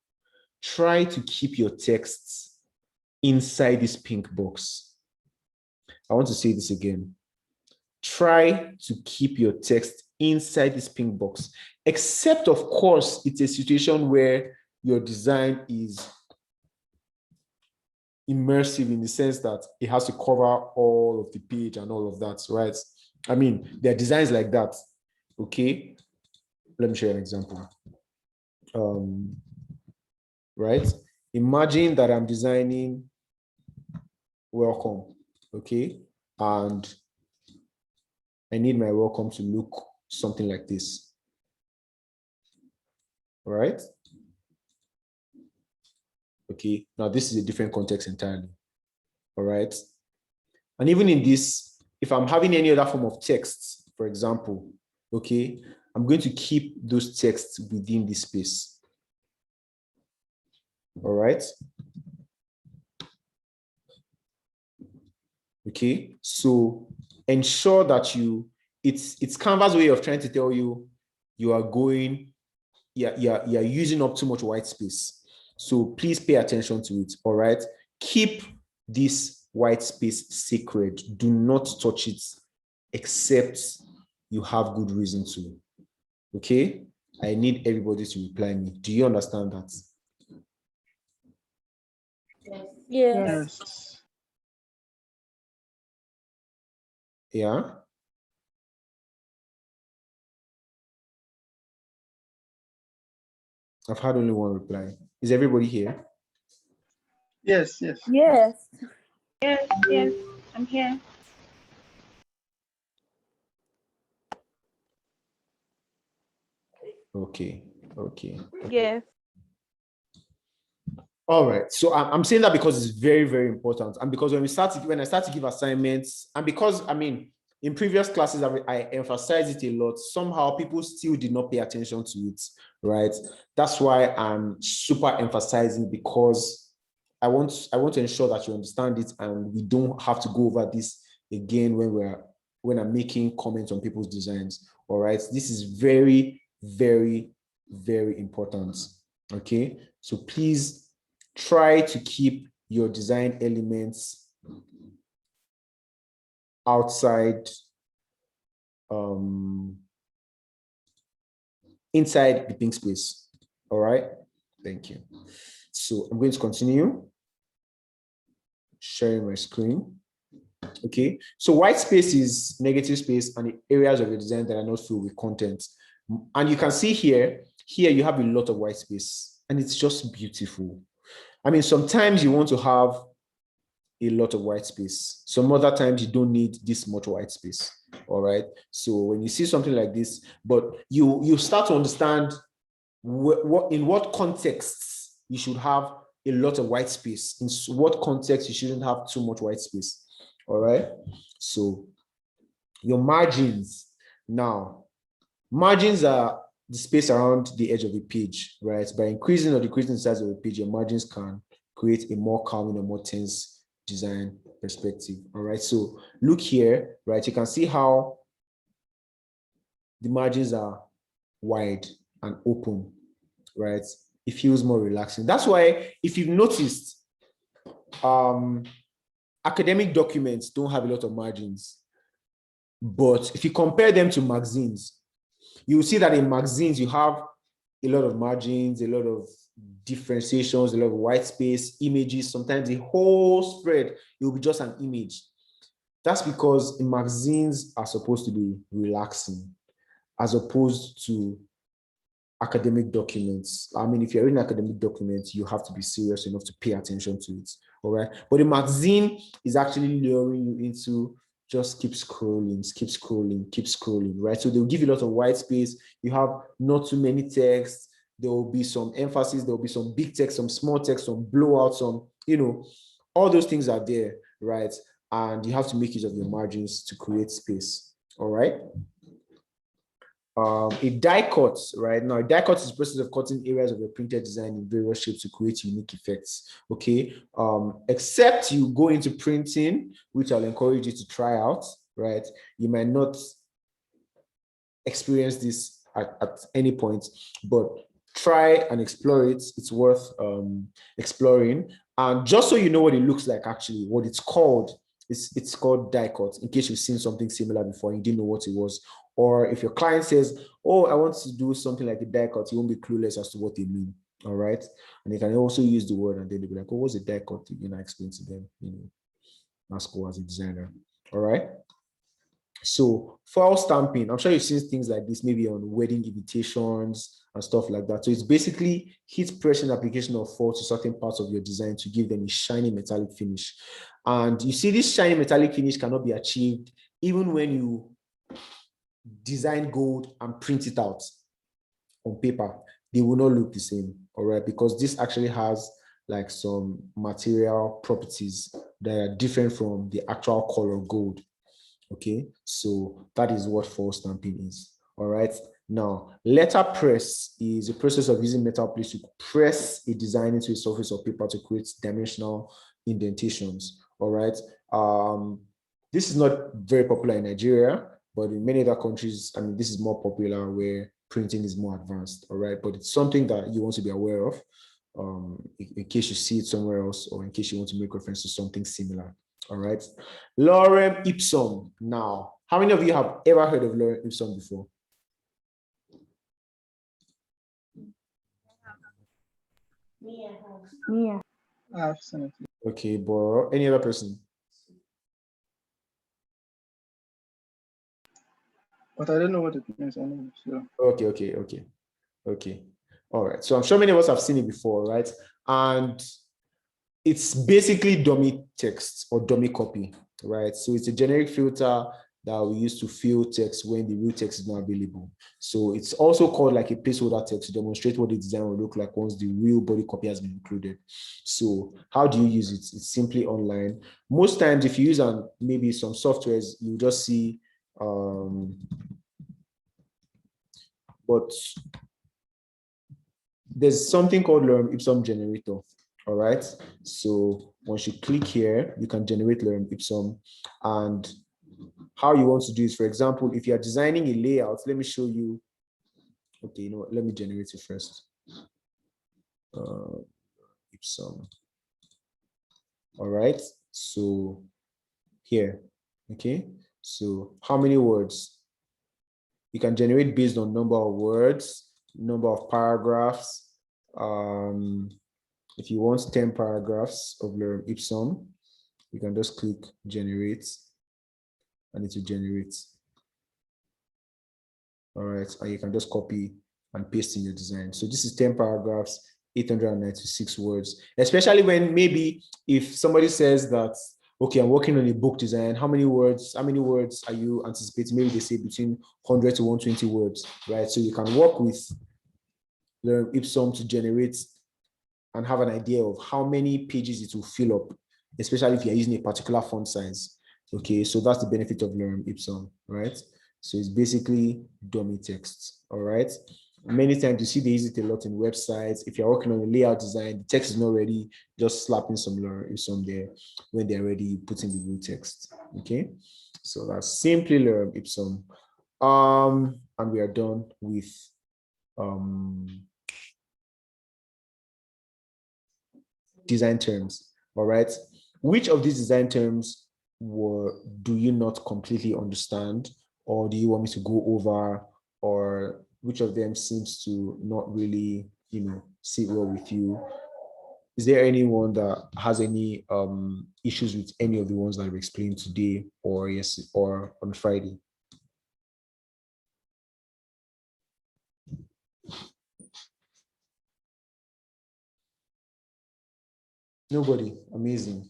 Speaker 1: try to keep your texts inside this pink box. I want to say this again. Try to keep your text inside this pink box, except of course, it's a situation where your design is immersive in the sense that it has to cover all of the page and all of that, right? I mean, there are designs like that, okay? Let me show you an example. Right? Imagine that I'm designing welcome, okay? And I need my welcome to look something like this, all right? Okay, now this is a different context entirely, all right? And even in this, if I'm having any other form of text, for example, okay, I'm going to keep those texts within this space, all right? Okay, so ensure that it's Canva's way of trying to tell you you're using up too much white space. So please pay attention to it, all right? Keep this white space sacred. Do not touch it except you have good reason to, okay? I need everybody to reply me. Do you understand that?
Speaker 2: Yes.
Speaker 4: Yes.
Speaker 1: Yeah? I've had only one reply. Is everybody here?
Speaker 4: Yes. Yes.
Speaker 2: Yes. Yes. Yes. I'm here.
Speaker 1: Okay.
Speaker 2: Yes.
Speaker 1: All right. So I'm saying that because it's very, very important. And because when I start to give assignments, and because in previous classes, I emphasize it a lot. Somehow people still did not pay attention to it, right? That's why I'm super emphasizing, because I want to ensure that you understand it and we don't have to go over this again when I'm making comments on people's designs. All right. This is very, very, very important. Okay. So please try to keep your design elements outside, inside the pink space. All right. Thank you. So I'm going to continue sharing my screen. Okay. So white space is negative space and the areas of your design that are not filled with content. And you can see here you have a lot of white space and it's just beautiful. Sometimes you want to have a lot of white space. Some other times you don't need this much white space. All right. So when you see something like this, but you start to understand in what contexts you should have a lot of white space, in what context you shouldn't have too much white space. All right. So your margins. Now, margins are the space around the edge of the page, right? By increasing or decreasing the size of the page, your margins can create a more calming or more tense design perspective. All right. So look here, right? You can see how the margins are wide and open, right? It feels more relaxing. That's why, if you've noticed, academic documents don't have a lot of margins. But if you compare them to magazines, you will see that in magazines, you have a lot of margins, a lot of differentiations, a lot of white space, images. Sometimes the whole spread, it will be just an image. That's because in magazines are supposed to be relaxing, as opposed to academic documents. If you're reading academic documents, you have to be serious enough to pay attention to it. All right. But the magazine is actually luring you into just keep scrolling, right? So they'll give you a lot of white space. You have not too many texts. There will be some emphasis. There will be some big text, some small text, some blowout, some, all those things are there, right? And you have to make use of your margins to create space. All right. A die cut, right? Now, a die cut is the process of cutting areas of your printed design in various shapes to create unique effects, okay? Except you go into printing, which I'll encourage you to try out, right? You might not experience this at any point, but try and explore it. It's worth exploring. And just so you know what it looks like, actually, what it's called, it's called die cut, in case you've seen something similar before and you didn't know what it was. Or if your client says, oh, I want to do something like a die cut, you won't be clueless as to what they mean. All right. And they can also use the word and then they'll be like, oh, what's a die cut? Explain to them, that's cool as a designer. All right. So foil stamping, I'm sure you've seen things like this, maybe on wedding invitations and stuff like that. So it's basically heat pressing application of foil to certain parts of your design to give them a shiny metallic finish. And you see, this shiny metallic finish cannot be achieved even when you design gold and print it out on paper. They will not look the same, all right? Because this actually has like some material properties that are different from the actual color gold. Okay, so that is what foil stamping is. All right. Now, letter press is a process of using metal plates to press a design into a surface of paper to create dimensional indentations. All right. This is not very popular in Nigeria, but in many other countries, this is more popular where printing is more advanced. All right, but it's something that you want to be aware of in case you see it somewhere else, or in case you want to make reference to something similar. All right. Lorem ipsum. Now, how many of you have ever heard of lorem ipsum before?
Speaker 3: Yeah.
Speaker 4: I've seen it.
Speaker 1: Okay, but any other person?
Speaker 4: But I don't know what it means anyway. So.
Speaker 1: Okay. All right. So I'm sure many of us have seen it before, right? And it's basically dummy text or dummy copy, right? So it's a generic filter that we use to fill text when the real text is not available. So it's also called like a placeholder text to demonstrate what the design will look like once the real body copy has been included. So how do you use it? It's simply online. Most times, if you use maybe some softwares, you just see, but there's something called Lorem Ipsum generator. All right. So once you click here, you can generate Lorem Ipsum. And how you want to do is, for example, if you are designing a layout, let me show you. Okay, you know what? Let me generate it first. Ipsum. All right. So here, okay. So how many words? You can generate based on number of words, number of paragraphs. If you want 10 paragraphs of Lorem Ipsum, you can just click generate and it will generate. All right, and you can just copy and paste in your design. So this is 10 paragraphs, 896 words, especially when maybe if somebody says that, okay, I'm working on a book design, how many words are you anticipating? Maybe they say between 100 to 120 words, right? So you can work with Lorem Ipsum to generate and have an idea of how many pages it will fill up, especially if you're using a particular font size. Okay, so that's the benefit of Lorem Ipsum, right? So it's basically dummy text, all right? Many times you see they use it a lot in websites. If you're working on a layout design, the text is not ready, just slapping some Lorem Ipsum there. When they're ready, you put in the real text, okay? So that's simply Lorem Ipsum. And we are done with design terms, all right? Which of these design terms do you not completely understand, or do you want me to go over, or which of them seems to not really, sit well with you? Is there anyone that has any issues with any of the ones that I've explained today, or on Friday? Nobody. Amazing.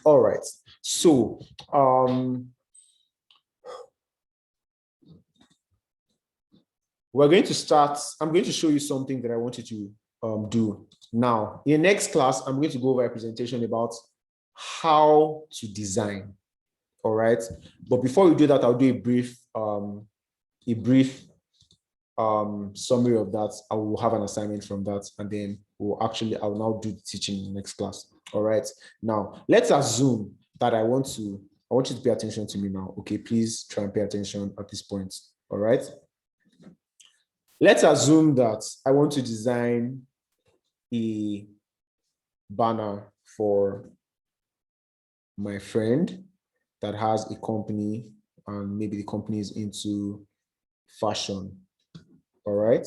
Speaker 1: All right. So we're going to start. I'm going to show you something that I want you to do. Now, in the next class, I'm going to go over a presentation about how to design. All right. But before we do that, I'll do a brief summary of that. I will have an assignment from that, and then I'll now do the teaching in the next class. All right. Now, let's assume that I want you to pay attention to me now. Okay, please try and pay attention at this point. All right. Let's assume that I want to design a banner for my friend that has a company, and maybe the company is into fashion. All right.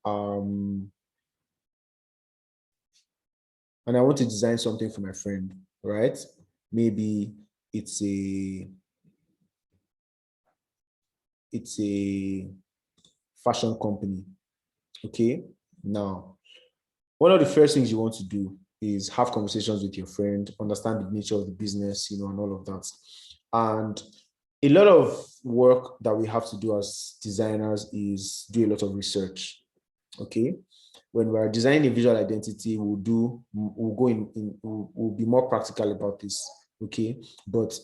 Speaker 1: And I want to design something for my friend, right? Maybe it's a fashion company. Okay. Now, one of the first things you want to do is have conversations with your friend, understand the nature of the business, and all of that. And a lot of work that we have to do as designers is do a lot of research. Okay. When we're designing a visual identity, we'll be more practical about this. Okay. But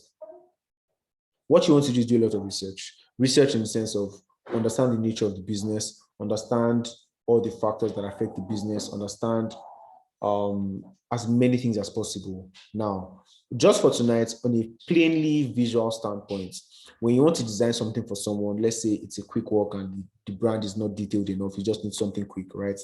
Speaker 1: what you want to do is do a lot of research. Research in the sense of understand the nature of the business, understand all the factors that affect the business, understand as many things as possible. Now, just for tonight, on a plainly visual standpoint, when you want to design something for someone, let's say it's a quick work and the brand is not detailed enough, you just need something quick, right?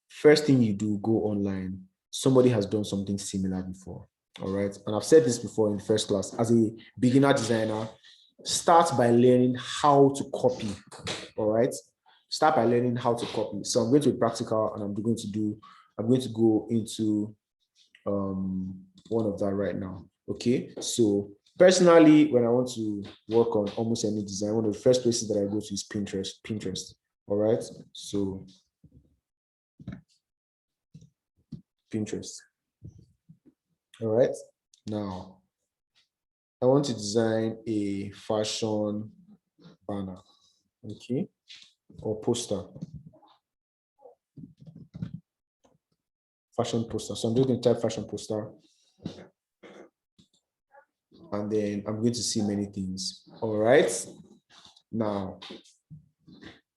Speaker 1: First thing you do, go online. Somebody has done something similar before, all right? And I've said this before in the first class, as a beginner designer, start by learning how to copy, all right? Start by learning how to copy. So I'm going to be practical, and I'm going to go into one of that right now. Okay, so personally, when I want to work on almost any design, one of the first places that I go to is Pinterest. All right, so Pinterest. All right, now I want to design a fashion banner, okay, or poster. Fashion poster. So I'm just going to type fashion poster. And then I'm going to see many things. All right. Now,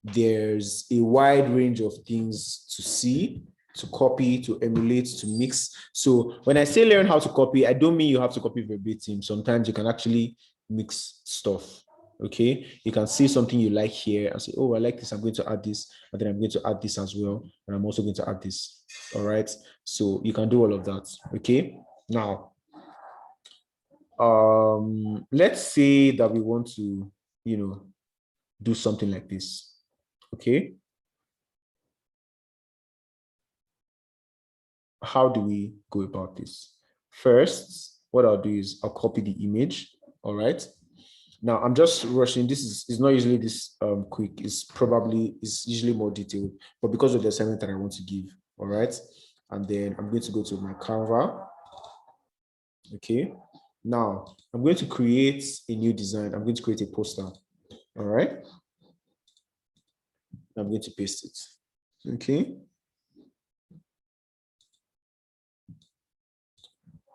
Speaker 1: there's a wide range of things to see, to copy, to emulate, to mix. So when I say learn how to copy, I don't mean you have to copy verbatim. Sometimes you can actually mix stuff. Okay, you can see something you like here and say, oh, I like this, I'm going to add this, and then I'm going to add this as well, and I'm also going to add this. All right, so you can do all of that. Okay, now let's say that we want to, do something like this. Okay, how do we go about this? First, what I'll do is I'll copy the image. All right, now I'm just rushing. This is not usually this quick. It's usually more detailed, but because of the assignment that I want to give. All right, and then I'm going to go to my Canva. Okay, now I'm going to create a new design. I'm going to create a poster. All right, I'm going to paste it. Okay.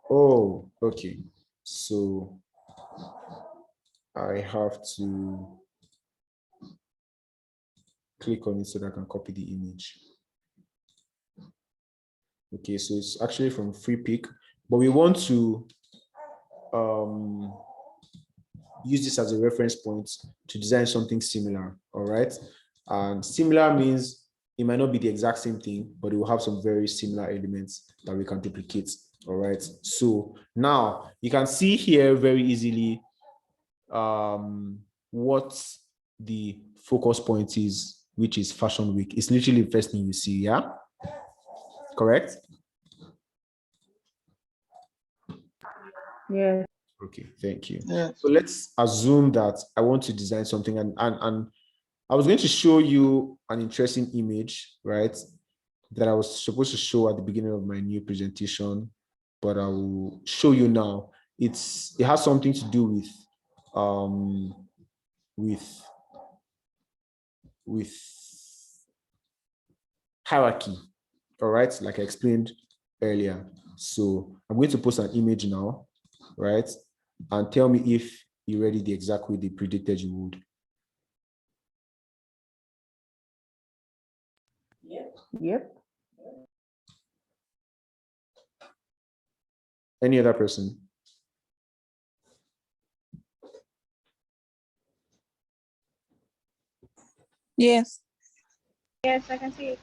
Speaker 1: Oh, okay. So I have to click on it so that I can copy the image. Okay, so it's actually from free pick, but we want to use this as a reference point to design something similar. All right, and similar means it might not be the exact same thing, but it will have some very similar elements that we can duplicate. All right, so now you can see here very easily what the focus point is, which is Fashion Week. It's literally the first thing you see, yeah? Correct?
Speaker 3: Yeah.
Speaker 1: Okay, thank you.
Speaker 4: Yeah.
Speaker 1: So let's assume that I want to design something, and I was going to show you an interesting image, right? That I was supposed to show at the beginning of my new presentation, but I will show you now. It has something to do with hierarchy. All right, like I explained earlier. So I'm going to post an image now, right? And tell me if you read it the exact way they predicted you would.
Speaker 3: Yep.
Speaker 1: Any other person?
Speaker 5: Yes.
Speaker 2: Yes, I can see it.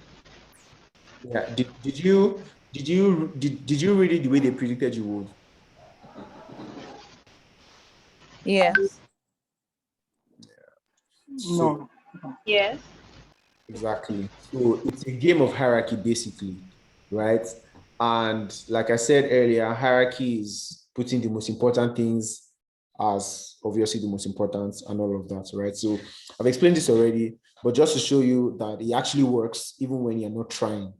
Speaker 1: Yeah. Did you read it the way they predicted you would?
Speaker 5: Yes.
Speaker 1: So
Speaker 4: No.
Speaker 2: Yes.
Speaker 1: exactly. So it's a game of hierarchy, basically, right? And like I said earlier, hierarchy is putting the most important things as obviously the most important and all of that, right? So I've explained this already, but just to show you that it actually works even when you're not trying.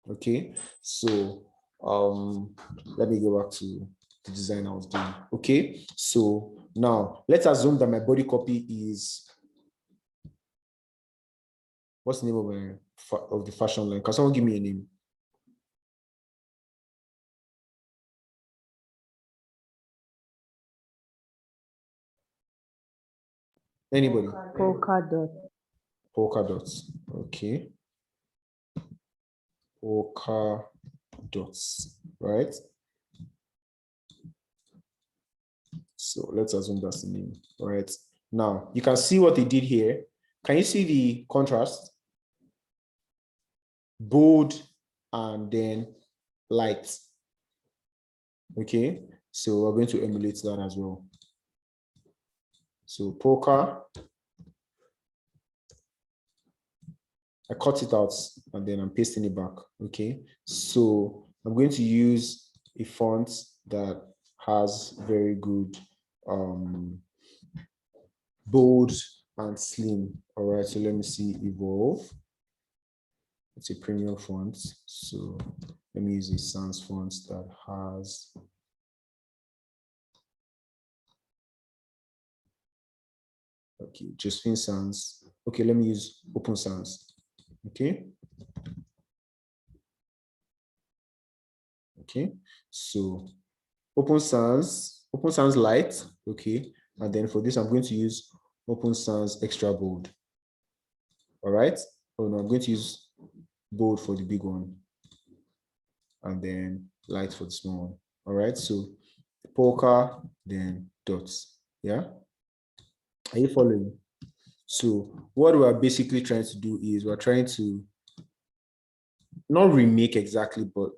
Speaker 1: Okay, so let me go back to the design I was doing. Okay, so now let's assume that my body copy is, what's the name of the fashion line? Can someone give me a name? Anybody?
Speaker 3: Polka dot.
Speaker 1: Polka dots. Okay. Polka dots, right? So let's assume that's the name, right? Now you can see what they did here. Can you see the contrast? Bold and then light. Okay, so we're going to emulate that as well. So polka, I cut it out and then I'm pasting it back. Okay, so I'm going to use a font that has very good bold and slim. All right, so let me see Evolve. It's a premium font, so let me use a sans font that has Okay, Josephine Sans. Okay, let me use Open Sans. Okay. Okay, so Open Sans Light. Okay, and then for this, I'm going to use Open Sans Extra Bold. All right. Oh no, I'm going to use bold for the big one, and then light for the small one. All right. So polka, then dots. Yeah. Are you following? So what we're basically trying to do is we're trying to not remake exactly, but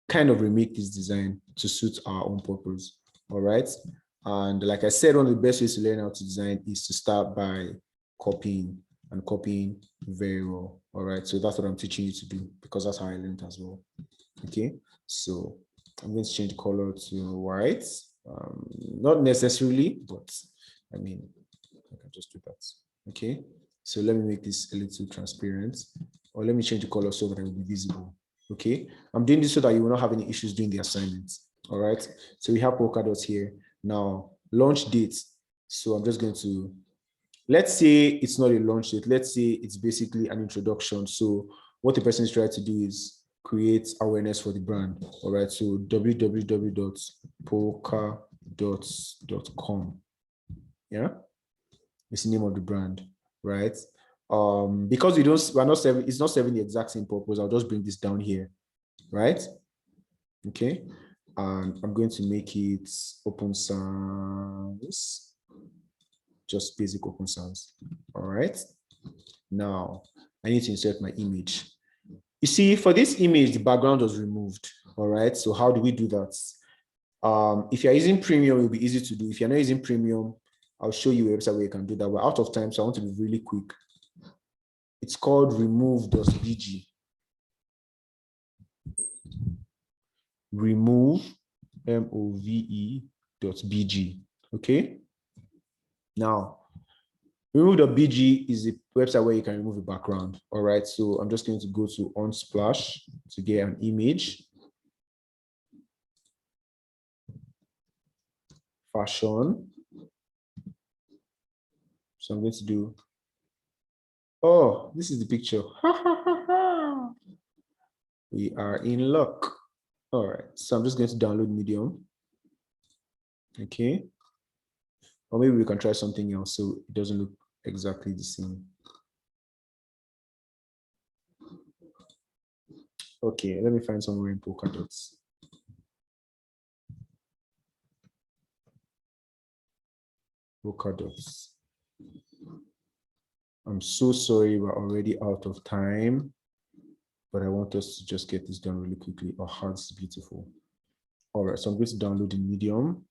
Speaker 1: kind of remake this design to suit our own purpose. All right. And like I said, one of the best ways to learn how to design is to start by copying and copying very well. All right. So that's what I'm teaching you to do because that's how I learned as well. Okay. So I'm going to change the color to white. Not necessarily, but I mean, I can just do that. Okay. So let me make this a little transparent, or let me change the color so that it will be visible. Okay. I'm doing this so that you will not have any issues doing the assignments. All right. So we have polka dots here. Now, launch date. So I'm just going to, let's say it's not a launch date. Let's say it's basically an introduction. So what the person is trying to do is create awareness for the brand. All right. So www.polkadots.com. Yeah. It's the name of the brand, right? Because we're not serving, it's not serving the exact same purpose. I'll just bring this down here, right? Okay. And I'm going to make it Open Sans, just basic Open Sans. All right. Now I need to insert my image. You see, for this image, the background was removed. All right. So how do we do that? If you're using Premium, it'll be easy to do. If you're not using Premium, I'll show you a website where you can do that. We're out of time, so I want to be really quick. It's called remove.bg. Remove, MOVE.bg. Okay. Now, remove.bg is a website where you can remove a background. All right. So I'm just going to go to Unsplash to get an image. Fashion. So I'm going to do, oh, this is the picture. We are in luck. All right, so I'm just going to download Medium. Okay. Or maybe we can try something else so it doesn't look exactly the same. Okay, let me find somewhere in polka dots. Polka dots. I'm so sorry, we're already out of time, but I want us to just get this done really quickly. Oh, how this is beautiful. All right, so I'm going to download the Medium.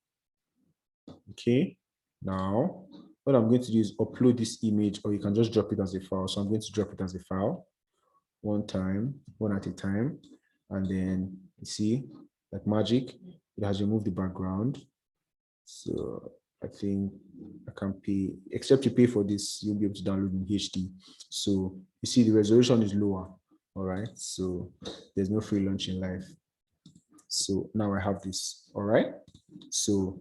Speaker 1: Okay, now what I'm going to do is upload this image, or you can just drop it as a file. So I'm going to drop it as a file one at a time. And then you see, like magic, it has removed the background. So I think I can pay, except you pay for this, you'll be able to download in HD. So you see the resolution is lower. All right. So there's no free lunch in life. So now I have this. All right. So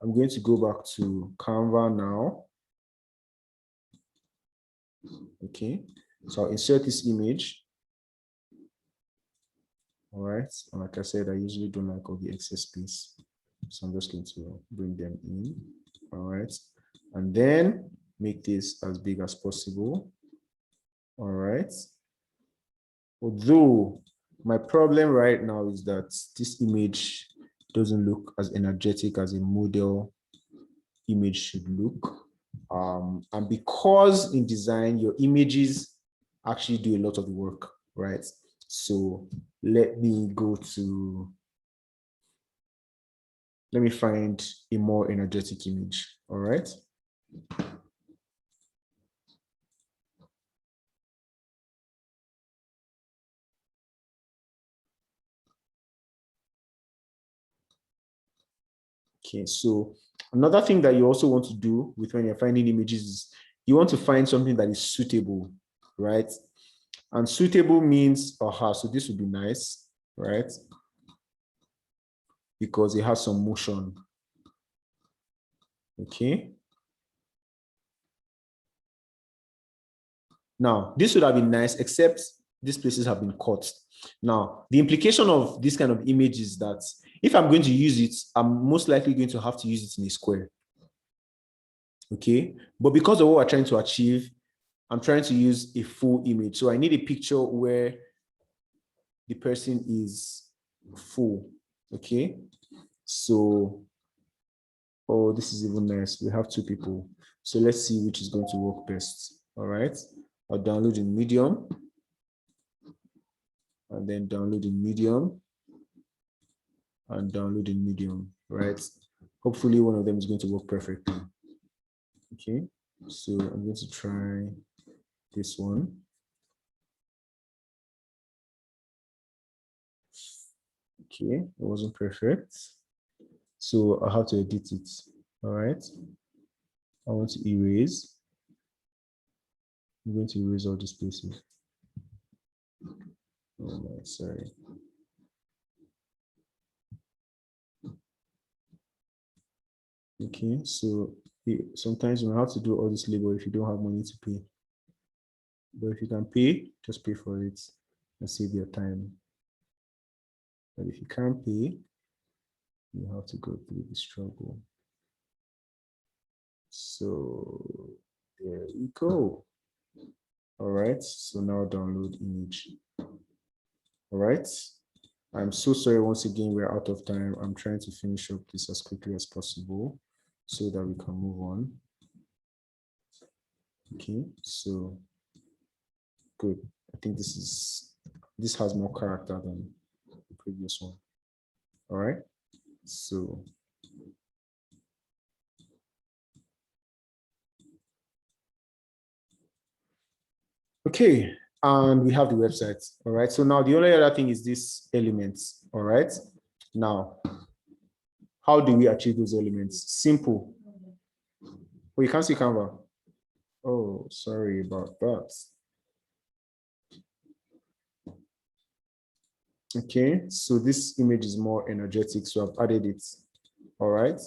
Speaker 1: I'm going to go back to Canva now. Okay. So I'll insert this image. All right. And like I said, I usually don't like all the excess space. So I'm just going to bring them in. All right. And then make this as big as possible. All right. Although my problem right now is that this image doesn't look as energetic as a model image should look. And because in design, your images actually do a lot of the work, right? So let me find a more energetic image, all right? Okay, so another thing that you also want to do with when you're finding images is you want to find something that is suitable, right? And suitable means, so this would be nice, right? Because it has some motion. Okay. Now, this would have been nice, except these places have been cut. Now, the implication of this kind of image is that if I'm going to use it, I'm most likely going to have to use it in a square. Okay. But because of what we're trying to achieve, I'm trying to use a full image. So I need a picture where the person is full. Okay. So, oh, this is even nice. We have two people. So let's see which is going to work best. All right. I'll download in Medium. And then download in Medium. And download in Medium. Right. Hopefully one of them is going to work perfectly. Okay. So I'm going to try this one. Okay, it wasn't perfect. So I have to edit it. All right. I want to erase. I'm going to erase all these places. Oh my, sorry. Okay, so sometimes you have to do all this labor if you don't have money to pay. But if you can pay, just pay for it and save your time. But if you can't pay, you have to go through the struggle. So there we go. All right, so now download image. All right. I'm so sorry once again, we're out of time. I'm trying to finish up this as quickly as possible so that we can move on. Okay, so good. I think this has more character than the previous one. All right, so okay, and we have the website. All right, so now the only other thing is this elements. All right, now how do we achieve those elements? Simple. Oh, you can't see Canva. Oh, sorry about that. Okay, so this image is more energetic, so I've added it. All right.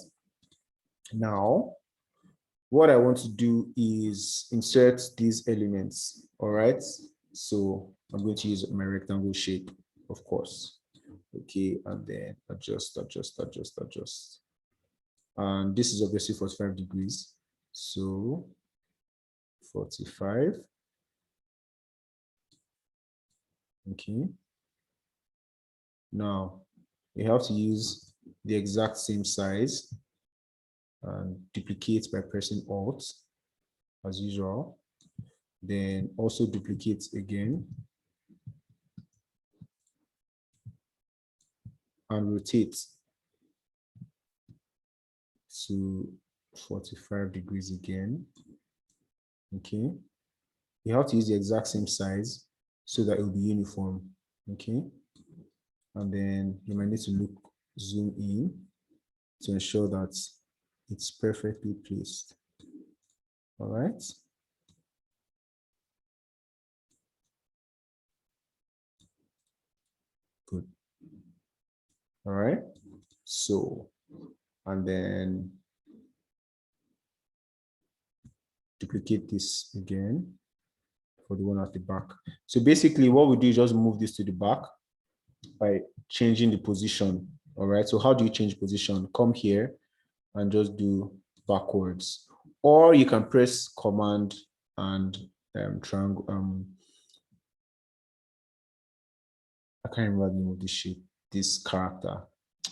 Speaker 1: Now, what I want to do is insert these elements. All right. So I'm going to use my rectangle shape, of course. Okay, and then adjust. And this is obviously 45 degrees. So 45. Okay. Now you have to use the exact same size and duplicate by pressing Alt as usual. Then also duplicate again and rotate to 45 degrees again. Okay. You have to use the exact same size so that it will be uniform. Okay. And then you might need to zoom in to ensure that it's perfectly placed. All right. Good. All right. So, and then duplicate this again for the one at the back. So basically what we do is just move this to the back by changing the position. All right. So how do you change position? Come here and just do backwards, or you can press Command and triangle. I can't remember the name of this shape, this character,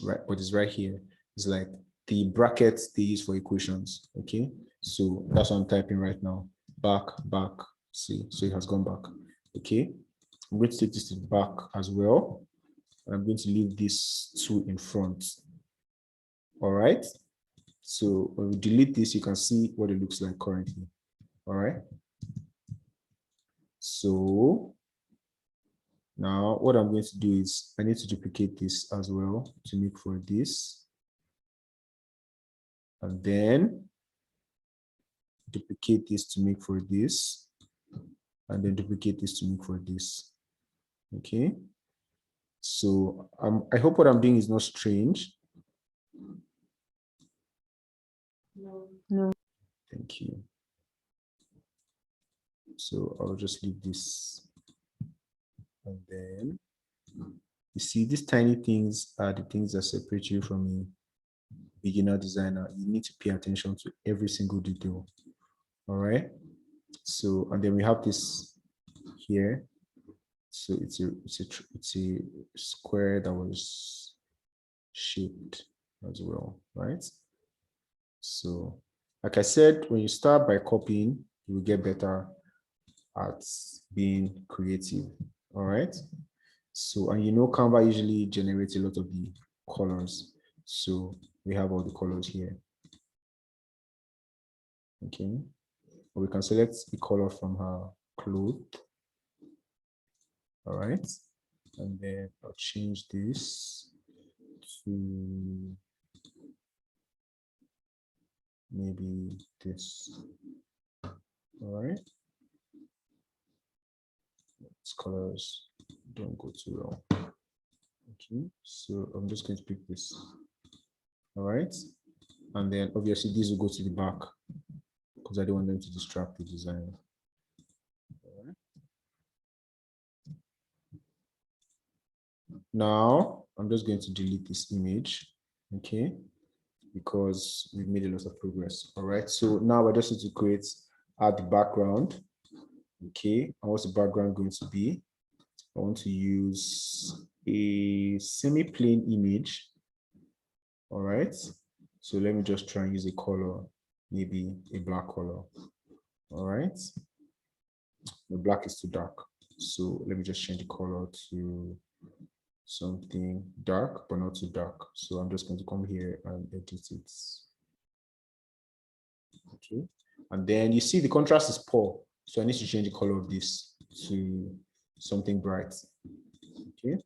Speaker 1: right? But it's right here. It's like the brackets they use for equations. Okay, so that's what I'm typing right now. Back. See, so it has gone back. Okay, I'm going to take this to the back as well. I'm going to leave this 2 in front. All right. So when we delete this, you can see what it looks like currently. All right. So now what I'm going to do is I need to duplicate this as well to make for this. And then duplicate this to make for this. And then duplicate this to make for this. Okay. So I hope what I'm doing is not strange.
Speaker 3: No.
Speaker 1: Thank you. So I'll just leave this. And then you see these tiny things are the things that separate you from a beginner designer. You need to pay attention to every single detail. All right. So, and then we have this here. So it's a square that was shaped as well, right? So, like I said, when you start by copying, you will get better at being creative. All right. So, and you know, Canva usually generates a lot of the colors. So we have all the colors here. Okay. We can select the color from her cloth. All right. And then I'll change this to maybe this. All right. These colors don't go too well. Okay. So I'm just going to pick this. All right. And then obviously these will go to the back because I don't want them to distract the design. All right. Now I'm just going to delete this image, okay, because we've made a lot of progress. All right, so now I just need to add the background. Okay, and what's the background going to be? I want to use a semi-plain image. All right, so let me just try and use a color, maybe a black color. All right, the black is too dark, so let me just change the color to something dark, but not too dark. So I'm just going to come here and edit it. Okay. And then you see the contrast is poor. So I need to change the color of this to something bright. Okay.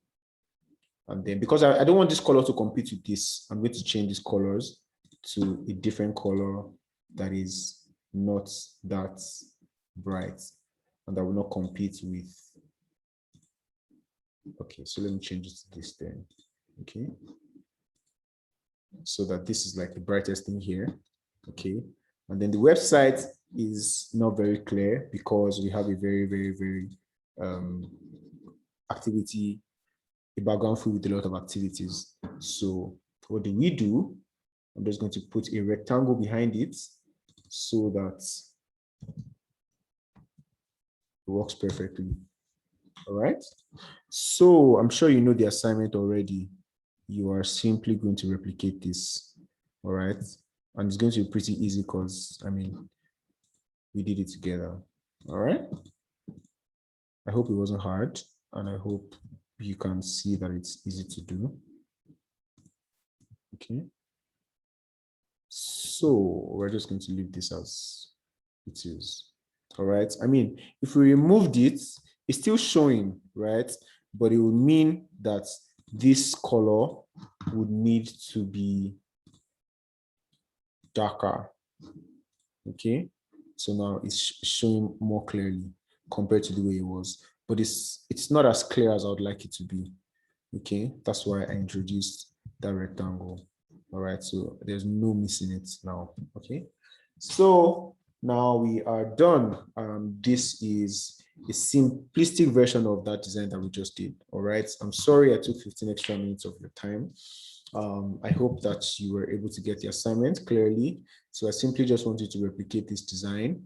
Speaker 1: And then because I don't want this color to compete with this, I'm going to change these colors to a different color that is not that bright and that will not compete with. Okay, so let me change it to this then. Okay. So that this is like the brightest thing here. Okay. And then the website is not very clear because we have a very activity, a background filled with a lot of activities. So what do we do? I'm just going to put a rectangle behind it so that it works perfectly. All right. So I'm sure you know the assignment already. You are simply going to replicate this. All right. And it's going to be pretty easy because, I mean, we did it together. All right. I hope it wasn't hard and I hope you can see that it's easy to do. Okay. So we're just going to leave this as it is. All right. I mean, if we removed it, it's still showing, right? But it would mean that this color would need to be darker. Okay. So now it's showing more clearly compared to the way it was, but it's not as clear as I would like it to be. Okay. That's why I introduced that rectangle. All right. So there's no missing it now. Okay. So now we are done. This is a simplistic version of that design that we just did. All right. I'm sorry I took 15 extra minutes of your time. I hope that you were able to get the assignment clearly. So I simply just want you to replicate this design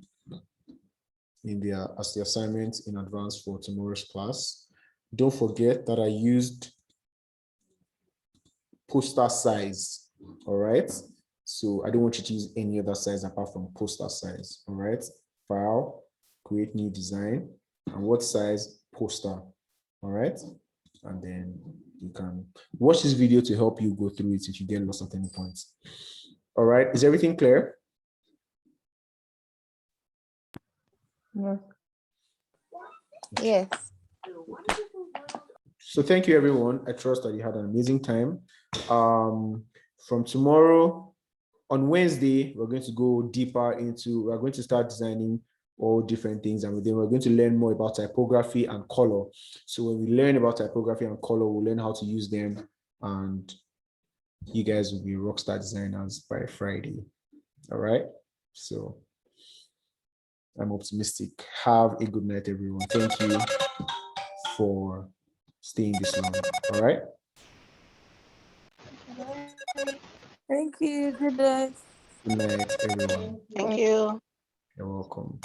Speaker 1: as the assignment in advance for tomorrow's class. Don't forget that I used poster size. All right. So I don't want you to use any other size apart from poster size. All right. File, create new design, and what size? Poster. All right. And then you can watch this video to help you go through it if you get lost at any point. All right. Is everything clear?
Speaker 3: Yes.
Speaker 5: Yes.
Speaker 1: So thank you, everyone. I trust that you had an amazing time. From tomorrow, on Wednesday, we're going to go deeper we're going to start designing all different things, and then we're going to learn more about typography and color. So when we learn about typography and color, we'll learn how to use them, and you guys will be rockstar designers by Friday. All right. So I'm optimistic. Have a good night, everyone. Thank you for staying this long. All right.
Speaker 5: Thank you. Good night.
Speaker 1: Good night, everyone.
Speaker 6: Thank you.
Speaker 1: You're welcome.